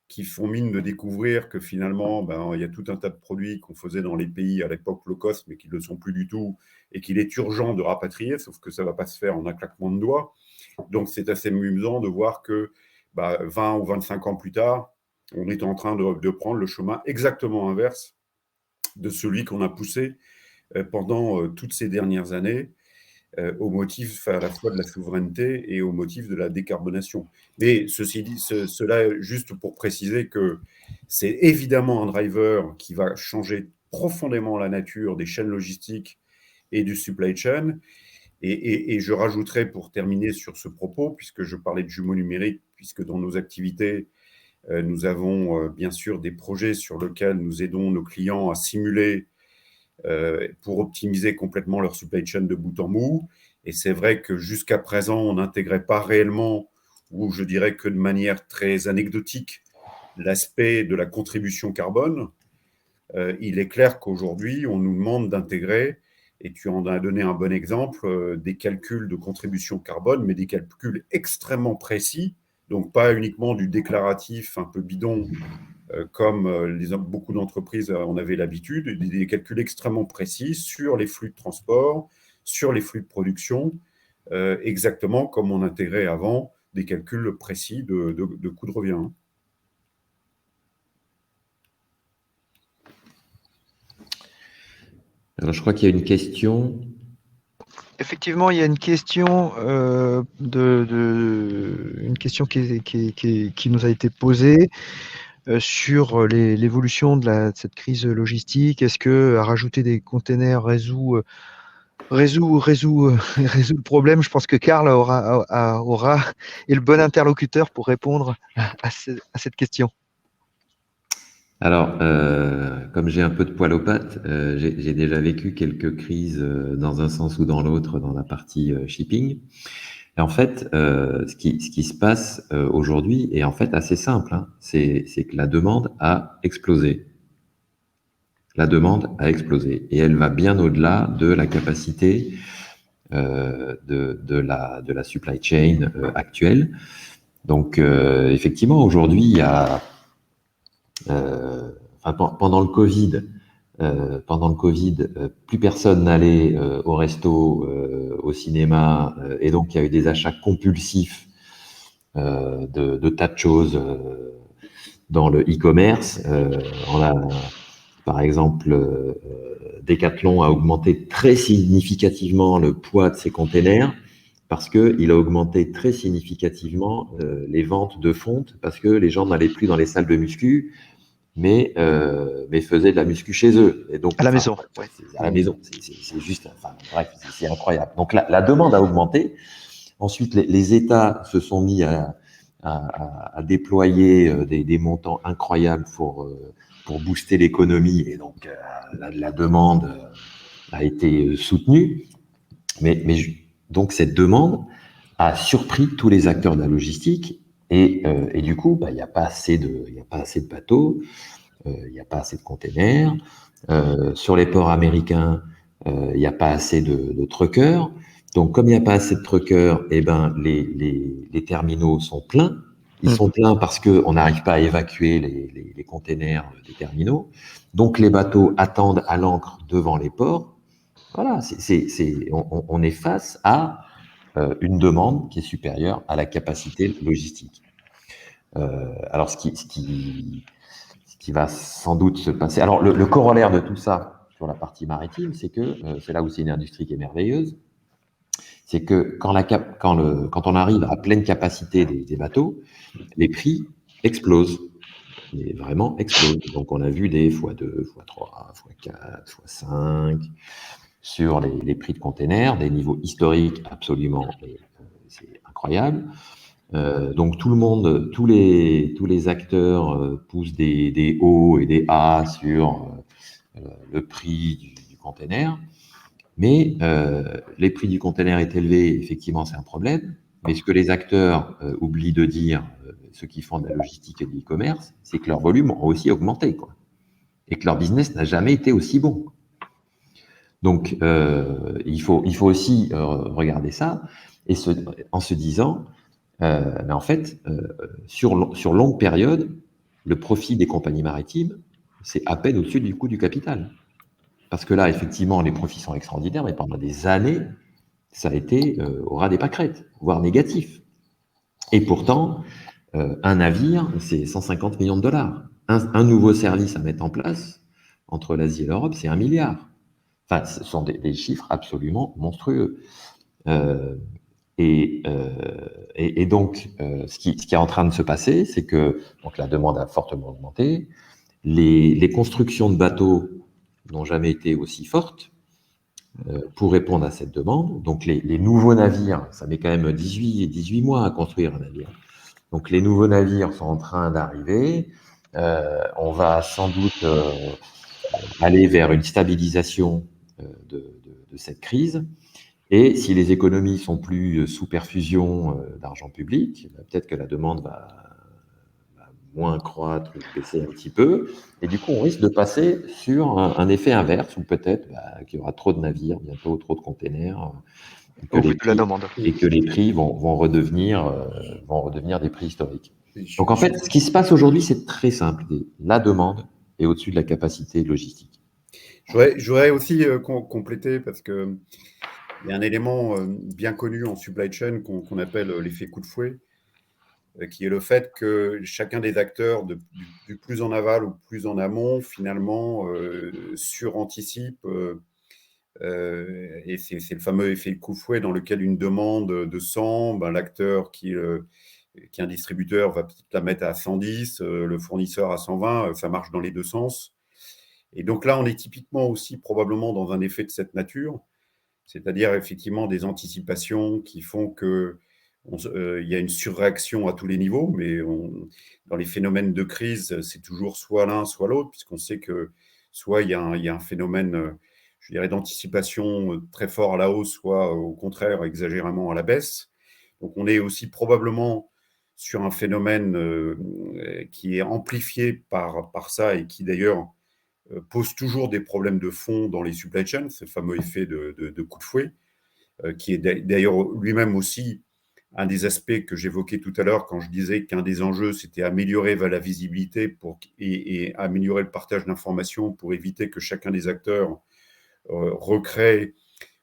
qui font mine de découvrir que finalement, il y a tout un tas de produits qu'on faisait dans les pays à l'époque low cost, mais qui ne le sont plus du tout, et qu'il est urgent de rapatrier, sauf que ça ne va pas se faire en un claquement de doigts. Donc, c'est assez amusant de voir que 20 ou 25 ans plus tard, on est en train de prendre le chemin exactement inverse de celui qu'on a poussé pendant toutes ces dernières années, au motif à la fois de la souveraineté et au motif de la décarbonation. Mais ceci dit, cela juste pour préciser que c'est évidemment un driver qui va changer profondément la nature des chaînes logistiques et du supply chain. Et je rajouterai pour terminer sur ce propos, puisque je parlais de jumeaux numériques, puisque dans nos activités, nous avons bien sûr des projets sur lesquels nous aidons nos clients à simuler pour optimiser complètement leur supply chain de bout en bout. Et c'est vrai que jusqu'à présent, on n'intégrait pas réellement, ou je dirais que de manière très anecdotique, l'aspect de la contribution carbone. Il est clair qu'aujourd'hui, on nous demande d'intégrer, et tu en as donné un bon exemple, des calculs de contribution carbone, mais des calculs extrêmement précis, donc pas uniquement du déclaratif un peu bidon, comme beaucoup d'entreprises en avaient l'habitude, des calculs extrêmement précis sur les flux de transport, sur les flux de production, exactement comme on intégrait avant des calculs précis de coût de revient. Alors, je crois qu'il y a une question. Effectivement, il y a une question, une question qui nous a été posée sur l'évolution de cette crise logistique. Est-ce que rajouter des containers résout le problème? Je pense que Karl est le bon interlocuteur pour répondre à cette question. Alors, comme j'ai un peu de poil aux pattes, j'ai déjà vécu quelques crises dans un sens ou dans l'autre dans la partie shipping. Et en fait, ce qui se passe aujourd'hui est en fait assez simple, hein. C'est que la demande a explosé. La demande a explosé et elle va bien au-delà de la capacité de la supply chain actuelle. Donc, effectivement, aujourd'hui, il y a pendant le Covid, pendant le Covid, plus personne n'allait au resto, au cinéma, et donc il y a eu des achats compulsifs de tas de choses dans le e-commerce. Par exemple, Decathlon a augmenté très significativement le poids de ses containers parce qu'il a augmenté très significativement les ventes de fonte parce que les gens n'allaient plus dans les salles de muscu, mais faisaient de la muscu chez eux. Et donc, À la maison. Ouais. À la maison, c'est juste, enfin, bref, c'est incroyable. Donc la demande a augmenté. Ensuite, les États se sont mis à déployer des montants incroyables pour booster l'économie, et donc la demande a été soutenue. Donc cette demande a surpris tous les acteurs de la logistique, et du coup, il n'y a pas assez de bateaux, il n'y a pas assez de containers. Sur les ports américains, il n'y a pas assez de truckers. Donc, comme il n'y a pas assez de truckers, eh ben, les terminaux sont pleins. Ils sont pleins parce qu'on n'arrive pas à évacuer les containers des terminaux. Donc, les bateaux attendent à l'ancre devant les ports. Voilà, on est face à une demande qui est supérieure à la capacité logistique. Alors, ce qui va sans doute se passer. Alors, le corollaire de tout ça sur la partie maritime, c'est que c'est là où c'est une industrie qui est merveilleuse. C'est que quand on arrive à pleine capacité des bateaux, les prix explosent. Mais vraiment explosent. Donc, on a vu des x2, x3, x4, x5 sur les prix de containers, des niveaux historiques absolument, c'est incroyable. Donc tout le monde, tous les acteurs poussent des hauts et des A sur le prix du container. Mais les prix du container est élevé, effectivement, c'est un problème. Mais ce que les acteurs oublient de dire, ceux qui font de la logistique et de l'e-commerce, c'est que leurs volumes ont aussi augmenté, quoi, et que leur business n'a jamais été aussi bon. Donc, il faut aussi regarder ça en se disant, mais en fait, sur longue période, le profit des compagnies maritimes, c'est à peine au-dessus du coût du capital. Parce que là, effectivement, les profits sont extraordinaires, mais pendant des années, ça a été au ras des pâquerettes, voire négatif. Et pourtant, un navire, c'est 150 millions de dollars. Un nouveau service à mettre en place entre l'Asie et l'Europe, c'est 1 milliard. Enfin, ce sont des chiffres absolument monstrueux. Et donc, ce qui est en train de se passer, c'est que donc, la demande a fortement augmenté. Les constructions de bateaux n'ont jamais été aussi fortes pour répondre à cette demande. Donc, les nouveaux navires, ça met quand même 18 mois à construire un navire. Donc, les nouveaux navires sont en train d'arriver. On va sans doute aller vers une stabilisation de cette crise. Et si les économies sont plus sous perfusion d'argent public, peut-être que la demande va moins croître ou baisser un petit peu. Et du coup, on risque de passer sur un effet inverse, où peut-être qu'il y aura trop de navires, bientôt trop de containers, Au vu de la demande. et que les prix vont redevenir des prix historiques. Donc en fait, ce qui se passe aujourd'hui, c'est très simple. La demande est au-dessus de la capacité logistique. Je voudrais aussi compléter, parce que il y a un élément bien connu en supply chain qu'on appelle l'effet coup de fouet, qui est le fait que chacun des acteurs, du plus en aval ou plus en amont, finalement, suranticipe. Et c'est le fameux effet coup de fouet dans lequel une demande de 100, l'acteur qui est un distributeur va peut-être la mettre à 110, le fournisseur à 120, ça marche dans les deux sens. Et donc là, on est typiquement aussi probablement dans un effet de cette nature, c'est-à-dire effectivement des anticipations qui font que il y a une surréaction à tous les niveaux, mais dans les phénomènes de crise, c'est toujours soit l'un, soit l'autre, puisqu'on sait que soit il y a un phénomène, je dirais, d'anticipation très fort à la hausse, soit au contraire exagérément à la baisse. Donc on est aussi probablement sur un phénomène qui est amplifié par ça, et qui d'ailleurs pose toujours des problèmes de fond dans les supply chains, ce fameux effet de coup de fouet, qui est d'ailleurs lui-même aussi un des aspects que j'évoquais tout à l'heure quand je disais qu'un des enjeux, c'était améliorer la visibilité et améliorer le partage d'informations pour éviter que chacun des acteurs recrée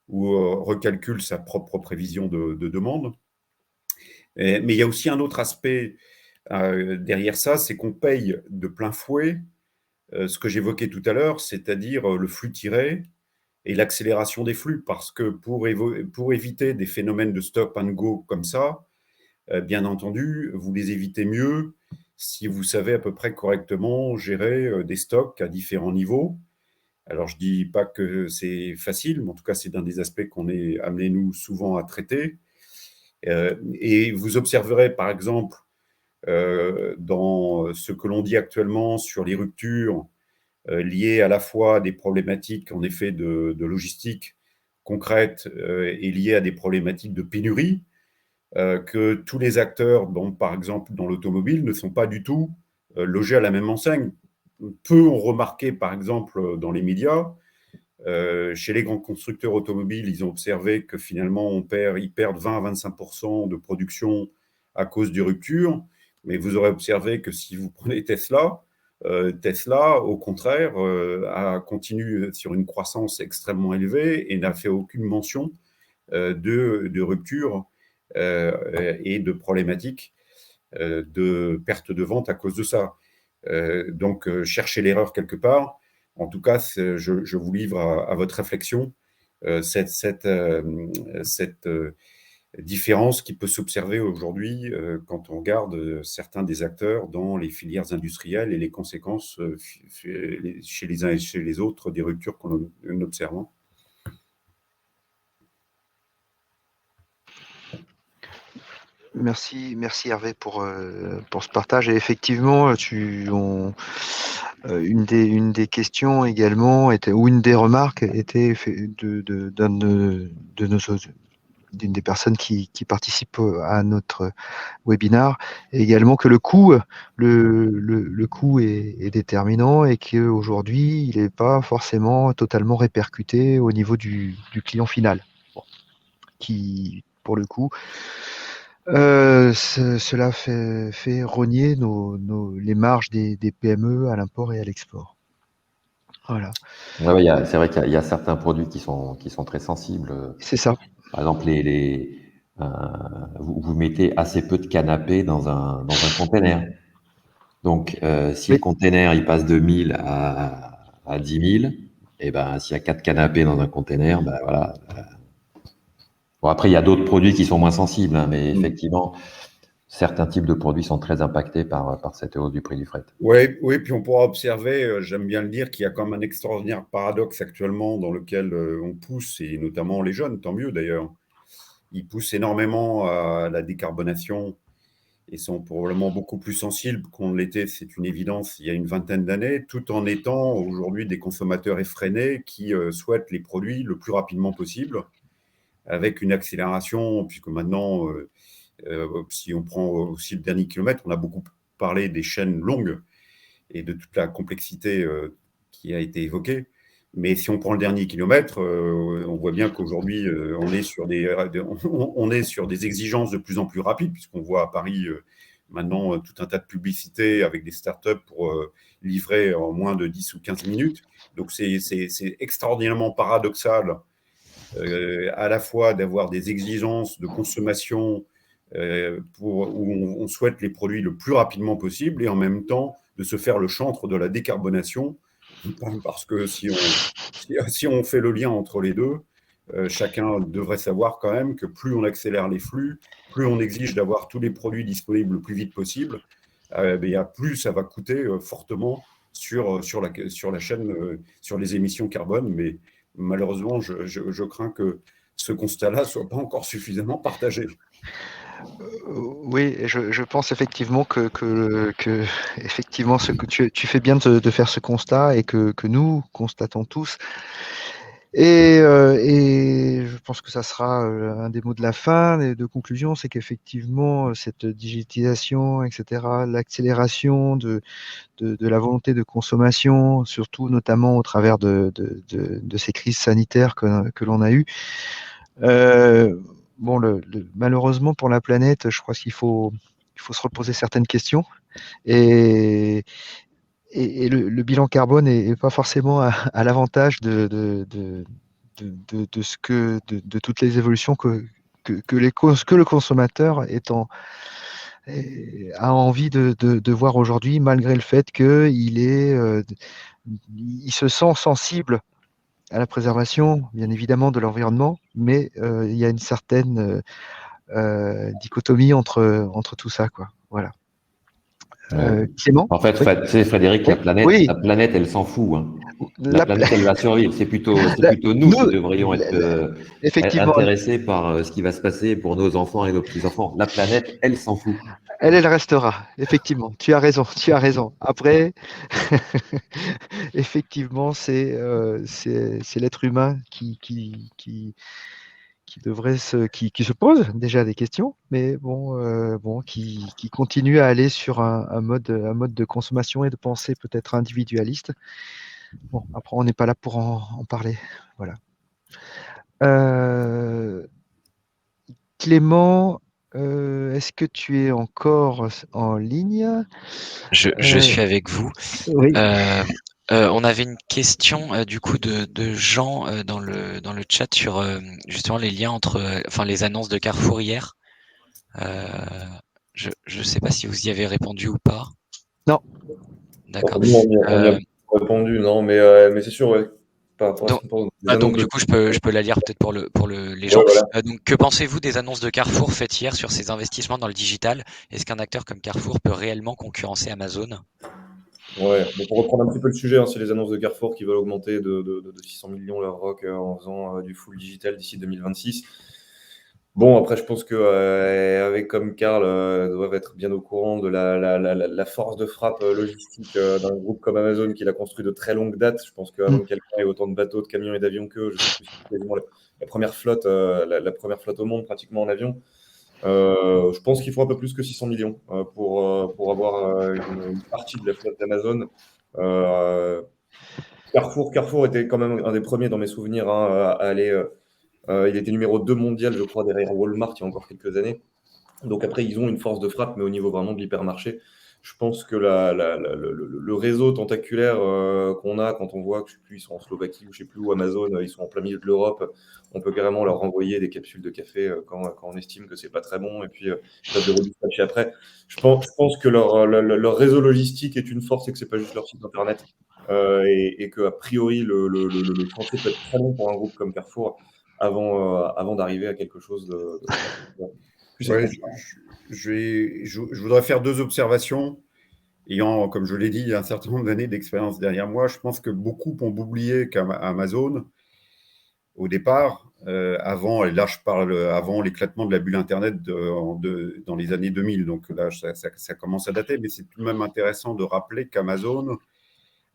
ou recalcule sa propre prévision de demande. Mais il y a aussi un autre aspect derrière ça, c'est qu'on paye de plein fouet ce que j'évoquais tout à l'heure, c'est-à-dire le flux tiré et l'accélération des flux, parce que pour éviter des phénomènes de stop and go comme ça, bien entendu, vous les évitez mieux si vous savez à peu près correctement gérer des stocks à différents niveaux. Alors, je ne dis pas que c'est facile, mais en tout cas, c'est un des aspects qu'on est amené, nous, souvent à traiter. Et vous observerez, par exemple, dans ce que l'on dit actuellement sur les ruptures liées à la fois à des problématiques, en effet, de logistique concrète et liées à des problématiques de pénurie, que tous les acteurs, par exemple, dans l'automobile, ne sont pas du tout logés à la même enseigne. Peu ont remarqué, par exemple, dans les médias, chez les grands constructeurs automobiles, ils ont observé que finalement, ils perdent 20 à 25% de production à cause des ruptures. Mais vous aurez observé que si vous prenez Tesla, au contraire, continue sur une croissance extrêmement élevée et n'a fait aucune mention de rupture et de problématiques de perte de vente à cause de ça. Donc, cherchez l'erreur quelque part. En tout cas, je vous livre à votre réflexion cette différence qui peut s'observer aujourd'hui quand on regarde certains des acteurs dans les filières industrielles et les conséquences chez les uns et chez les autres des ruptures qu'on observe. Merci Hervé pour ce partage. Et effectivement, une des questions également était, ou une des remarques était d'une des personnes qui participent à notre webinar, et également que le coût est déterminant et qu'aujourd'hui, il n'est pas forcément totalement répercuté au niveau du client final, qui, pour le coup, cela fait rogner les marges des PME à l'import et à l'export. Voilà. Ouais, c'est vrai qu'il y a certains produits qui sont très sensibles. C'est ça. Par exemple, vous mettez assez peu de canapés dans un container. Donc, si Oui. le container il passe de 1000 à 10 000, et ben, s'il y a 4 canapés dans un container, ben voilà. Bon, après, il y a d'autres produits qui sont moins sensibles, hein, mais effectivement, certains types de produits sont très impactés par cette hausse du prix du fret. Oui, puis on pourra observer, j'aime bien le dire, qu'il y a quand même un extraordinaire paradoxe actuellement dans lequel on pousse, et notamment les jeunes, tant mieux d'ailleurs. Ils poussent énormément à la décarbonation et sont probablement beaucoup plus sensibles qu'on l'était, c'est une évidence, il y a une vingtaine d'années, tout en étant aujourd'hui des consommateurs effrénés qui souhaitent les produits le plus rapidement possible, avec une accélération, puisque maintenant, si on prend aussi le dernier kilomètre, on a beaucoup parlé des chaînes longues et de toute la complexité qui a été évoquée. Mais si on prend le dernier kilomètre, on voit bien qu'aujourd'hui, on est sur des exigences de plus en plus rapides, puisqu'on voit à Paris maintenant tout un tas de publicités avec des startups pour livrer en moins de 10 ou 15 minutes. Donc, c'est extraordinairement paradoxal à la fois d'avoir des exigences de consommation où on souhaite les produits le plus rapidement possible et en même temps de se faire le chantre de la décarbonation, parce que si on fait le lien entre les deux, chacun devrait savoir quand même que plus on accélère les flux, plus on exige d'avoir tous les produits disponibles le plus vite possible, plus ça va coûter fortement sur la chaîne, sur les émissions carbone. Mais malheureusement, je crains que ce constat-là ne soit pas encore suffisamment partagé. Oui, je pense effectivement que effectivement, ce que tu fais bien de faire ce constat et que nous constatons tous. Et je pense que ça sera un des mots de la fin et de conclusion, c'est qu'effectivement, cette digitalisation, etc., l'accélération de la volonté de consommation, surtout notamment au travers de ces crises sanitaires que l'on a eues, bon, malheureusement pour la planète, je crois qu'il faut se reposer certaines questions. Et, le bilan carbone est pas forcément à l'avantage de toutes les évolutions que le consommateur a envie de voir aujourd'hui, malgré le fait qu'il il se sent sensible à la préservation, bien évidemment, de l'environnement, mais il y a une certaine dichotomie entre tout ça, quoi. Voilà. Clément? En fait, Oui. tu sais, Frédéric, Oui. Oui. la planète, elle s'en fout, hein. La La- planète, elle va survivre. C'est plutôt nous qui nous, devrions être effectivement, intéressés par ce qui va se passer pour nos enfants et nos petits-enfants. La planète, elle s'en fout. elle restera. Effectivement, tu as raison, tu as raison. Après, effectivement, c'est l'être humain qui devrait qui se pose déjà des questions, mais bon, qui continue à aller sur un mode de consommation et de pensée peut-être individualiste. Bon, après, on n'est pas là pour en parler. Voilà. Clément, est-ce que tu es encore en ligne? Je suis avec vous. Oui. On avait une question du coup de Jean dans le chat sur justement les liens entre enfin les annonces de Carrefour hier. Je ne sais pas si vous y avez répondu ou pas. Non. D'accord. On y a répondu, non, mais c'est sûr, ouais, par rapport à Donc, ce qu'on pense des annonces donc de... du coup, je peux la lire peut-être pour les gens. Ouais, voilà. Donc, que pensez-vous des annonces de Carrefour faites hier sur ses investissements dans le digital? Est-ce qu'un acteur comme Carrefour peut réellement concurrencer Amazon? Ouais, bon, pour reprendre un petit peu le sujet, hein, c'est les annonces de Carrefour qui veulent augmenter de 600 millions leur ROC en faisant du full digital d'ici 2026. Bon, après, je pense que avec comme Karl doivent être bien au courant de la force de frappe logistique d'un groupe comme Amazon qui l'a construit de très longue date. Je pense qu'avant que quelqu'un ait autant de bateaux, de camions et d'avions qu'eux, je sais plus, c'est quasiment la première flotte, la première flotte au monde pratiquement en avion. Je pense qu'il faut un peu plus que 600 millions pour avoir une partie de la flotte d'Amazon. Carrefour était quand même un des premiers dans mes souvenirs hein, à aller. Il était numéro 2 mondial, je crois, derrière Walmart il y a encore quelques années. Donc après, ils ont une force de frappe, mais au niveau vraiment de l'hypermarché, je pense que le réseau tentaculaire qu'on a quand on voit que je sais plus, ils sont en Slovaquie ou je sais plus où, Amazon, ils sont en plein milieu de l'Europe, on peut carrément leur renvoyer des capsules de café quand on estime que c'est pas très bon, et puis ils peuvent le redispatcher après. Je pense que leur réseau logistique est une force et que c'est pas juste leur site internet. Et qu'a priori, le chantier peut être très long pour un groupe comme Carrefour avant d'arriver à quelque chose de plus Ouais, accessible. je voudrais faire deux observations. Ayant, comme je l'ai dit, un certain nombre d'années d'expérience derrière moi, je pense que beaucoup ont oublié qu'Amazon, au départ, avant, et là je parle avant l'éclatement de la bulle Internet dans les années 2000, donc là ça commence à dater, mais c'est tout de même intéressant de rappeler qu'Amazon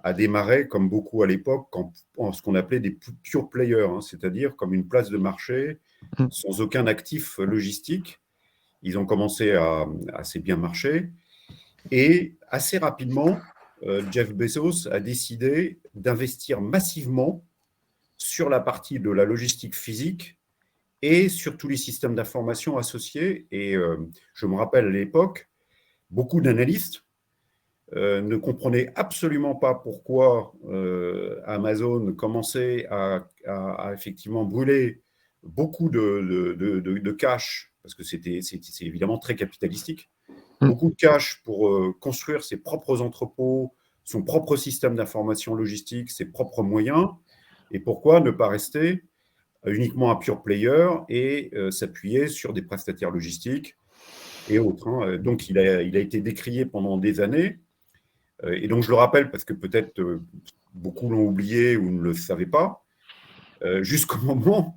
a démarré, comme beaucoup à l'époque, en ce qu'on appelait des pure players, hein, c'est-à-dire comme une place de marché sans aucun actif logistique. Ils ont commencé à assez bien marcher. Et assez rapidement, Jeff Bezos a décidé d'investir massivement sur la partie de la logistique physique et sur tous les systèmes d'information associés. Et je me rappelle à l'époque, beaucoup d'analystes ne comprenaient absolument pas pourquoi Amazon commençait à effectivement brûler beaucoup de cash, parce que c'est évidemment très capitalistique, beaucoup de cash pour construire ses propres entrepôts, son propre système d'information logistique, ses propres moyens, et pourquoi ne pas rester uniquement un pure player et s'appuyer sur des prestataires logistiques et autres. Hein. Donc, il a été décrié pendant des années, et donc je le rappelle parce que peut-être beaucoup l'ont oublié ou ne le savaient pas, jusqu'au moment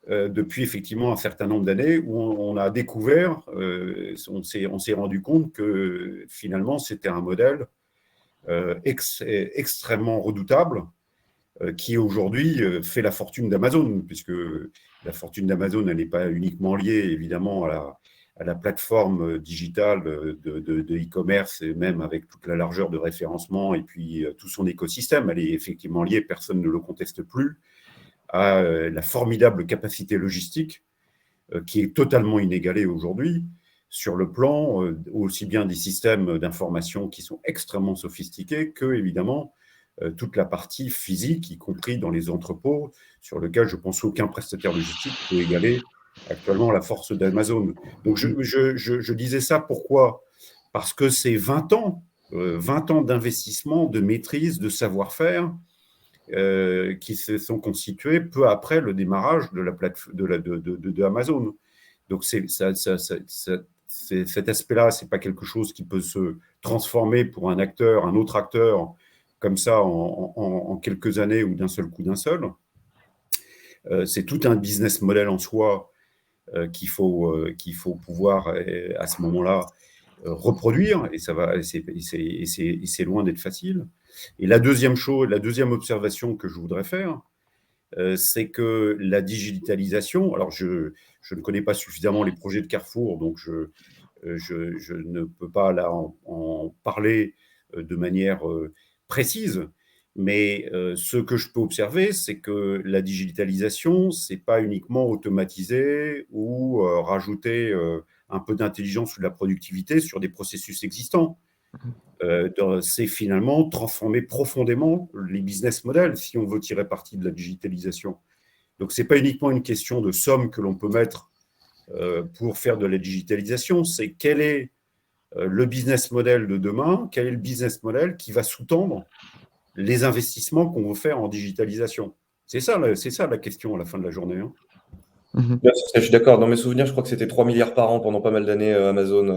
depuis effectivement un certain nombre d'années où on a découvert, on s'est rendu compte que finalement c'était un modèle extrêmement redoutable qui aujourd'hui fait la fortune d'Amazon, puisque la fortune d'Amazon, elle n'est pas uniquement liée évidemment à la plateforme digitale de e-commerce, et même avec toute la largeur de référencement et puis tout son écosystème, elle est effectivement liée, personne ne le conteste plus, à la formidable capacité logistique qui est totalement inégalé aujourd'hui sur le plan aussi bien des systèmes d'information qui sont extrêmement sophistiqués que, évidemment, toute la partie physique, y compris dans les entrepôts, sur lequel je pense aucun prestataire logistique peut égaler actuellement la force d'Amazon. Donc, je disais ça pourquoi ? Parce que c'est 20 ans d'investissement, de maîtrise, de savoir-faire qui se sont constitués peu après le démarrage de la de Amazon. Donc, cet aspect-là, ce n'est pas quelque chose qui peut se transformer pour un autre acteur, comme ça, en quelques années ou d'un seul coup d'un seul. C'est tout un business model en soi qu'il faut pouvoir, à ce moment-là, reproduire, et c'est loin d'être facile. Et la deuxième observation que je voudrais faire, c'est que la digitalisation, alors je ne connais pas suffisamment les projets de Carrefour, donc je ne peux pas là en parler de manière précise, mais ce que je peux observer, c'est que la digitalisation, c'est pas uniquement automatiser ou rajouter un peu d'intelligence ou de la productivité sur des processus existants. C'est finalement transformer profondément les business models si on veut tirer parti de la digitalisation. Donc, ce n'est pas uniquement une question de somme que l'on peut mettre pour faire de la digitalisation, c'est quel est le business model de demain, quel est le business model qui va sous-tendre les investissements qu'on veut faire en digitalisation. C'est ça la question à la fin de la journée. Hein. Je suis d'accord. Dans mes souvenirs, je crois que c'était 3 milliards par an pendant pas mal d'années Amazon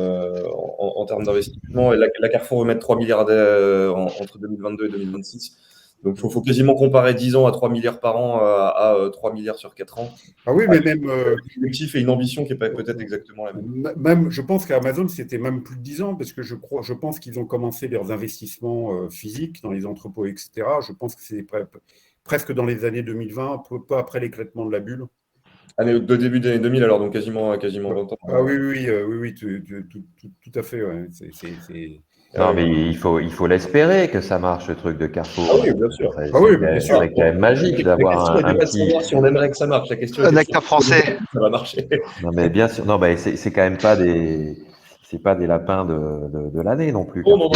en termes d'investissement. Et la Carrefour veut mettre 3 milliards entre 2022 et 2026. Donc, il faut quasiment comparer 10 ans à 3 milliards par an à 3 milliards sur 4 ans. Ah oui, mais même… Un objectif et une ambition qui n'est pas peut-être exactement la même. Même, je pense qu'à Amazon, c'était même plus de 10 ans, parce que je pense qu'ils ont commencé leurs investissements physiques dans les entrepôts, etc. Je pense que c'est presque dans les années 2020, peu après l'éclatement de la bulle. De début des années 2000, alors, donc quasiment 20 ans. Ah oui, tout à fait. Ouais. Non, mais il faut l'espérer que ça marche, ce truc de Carrefour. Ah oui, bien sûr. C'est quand même magique d'avoir un petit… Si on aimerait que ça marche, la question est… Un acteur français. Ça va marcher. Non, mais bien sûr. Non, mais c'est quand même pas des… C'est pas des lapins de l'année non plus. Non.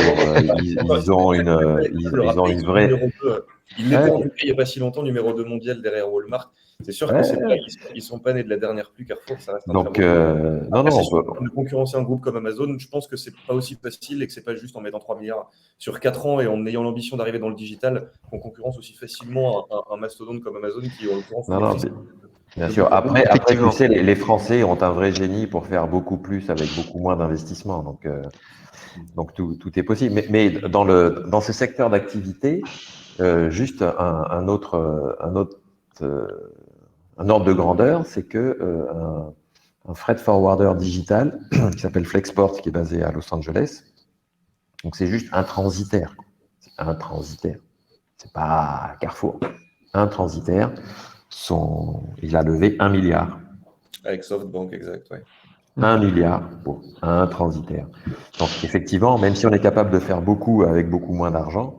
Ils ont une vraie… Il n'était il n'y a pas si longtemps numéro 2 mondial derrière Walmart. C'est sûr qu'ils ne sont pas nés de la dernière pluie. Carrefour, ça reste un Donc, très bon de concurrencer un groupe comme Amazon, je pense que ce n'est pas aussi facile et que ce n'est pas juste en mettant 3 milliards sur 4 ans et en ayant l'ambition d'arriver dans le digital qu'on concurrence aussi facilement un mastodonte comme Amazon qui, en l'occurrence, bien sûr. Après, tu sais, les Français ont un vrai génie pour faire beaucoup plus avec beaucoup moins d'investissement. Donc tout est possible. Mais dans ce secteur d'activité, juste un ordre de grandeur, c'est que un freight forwarder digital qui s'appelle Flexport, qui est basé à Los Angeles, donc c'est juste un transitaire. C'est un transitaire. C'est pas Carrefour. Un transitaire. Il a levé 1 milliard. Avec SoftBank, exact, oui. 1 milliard pour un transitaire. Donc, effectivement, même si on est capable de faire beaucoup avec beaucoup moins d'argent,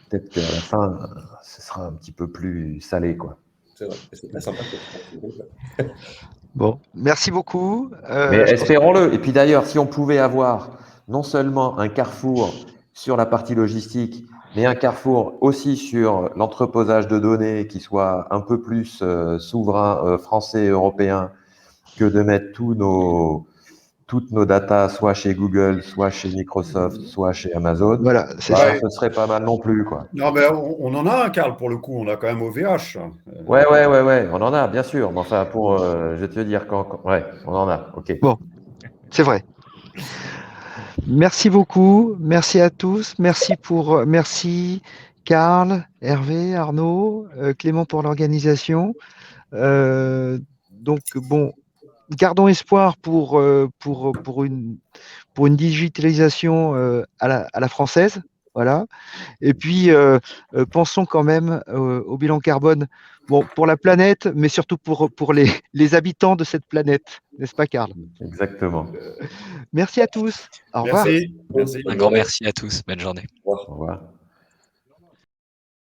peut-être qu'à la fin, ce sera un petit peu plus salé, quoi. C'est vrai, c'est très sympa. Bon, merci beaucoup. Mais espérons-le. Et puis d'ailleurs, si on pouvait avoir non seulement un Carrefour sur la partie logistique, mais un Carrefour aussi sur l'entreposage de données qui soit un peu plus souverain, français, européen, que de mettre toutes nos datas soit chez Google, soit chez Microsoft, soit chez Amazon. Voilà, ce serait pas mal non plus, quoi. Non, mais on en a un, Karl, pour le coup. On a quand même OVH. Ouais. On en a, bien sûr. Mais enfin, je vais te dire ouais, on en a. OK. Bon, c'est vrai. Merci beaucoup. Merci à tous. Merci Karl, Hervé, Arnaud, Clément pour l'organisation. Donc, bon, gardons espoir pour une digitalisation à la française. Voilà. Et puis, pensons quand même au bilan carbone, bon, pour la planète, mais surtout pour les habitants de cette planète. N'est-ce pas, Karl? Exactement. Merci à tous. Au revoir. Merci. Un grand merci à tous. Bonne journée. Au revoir.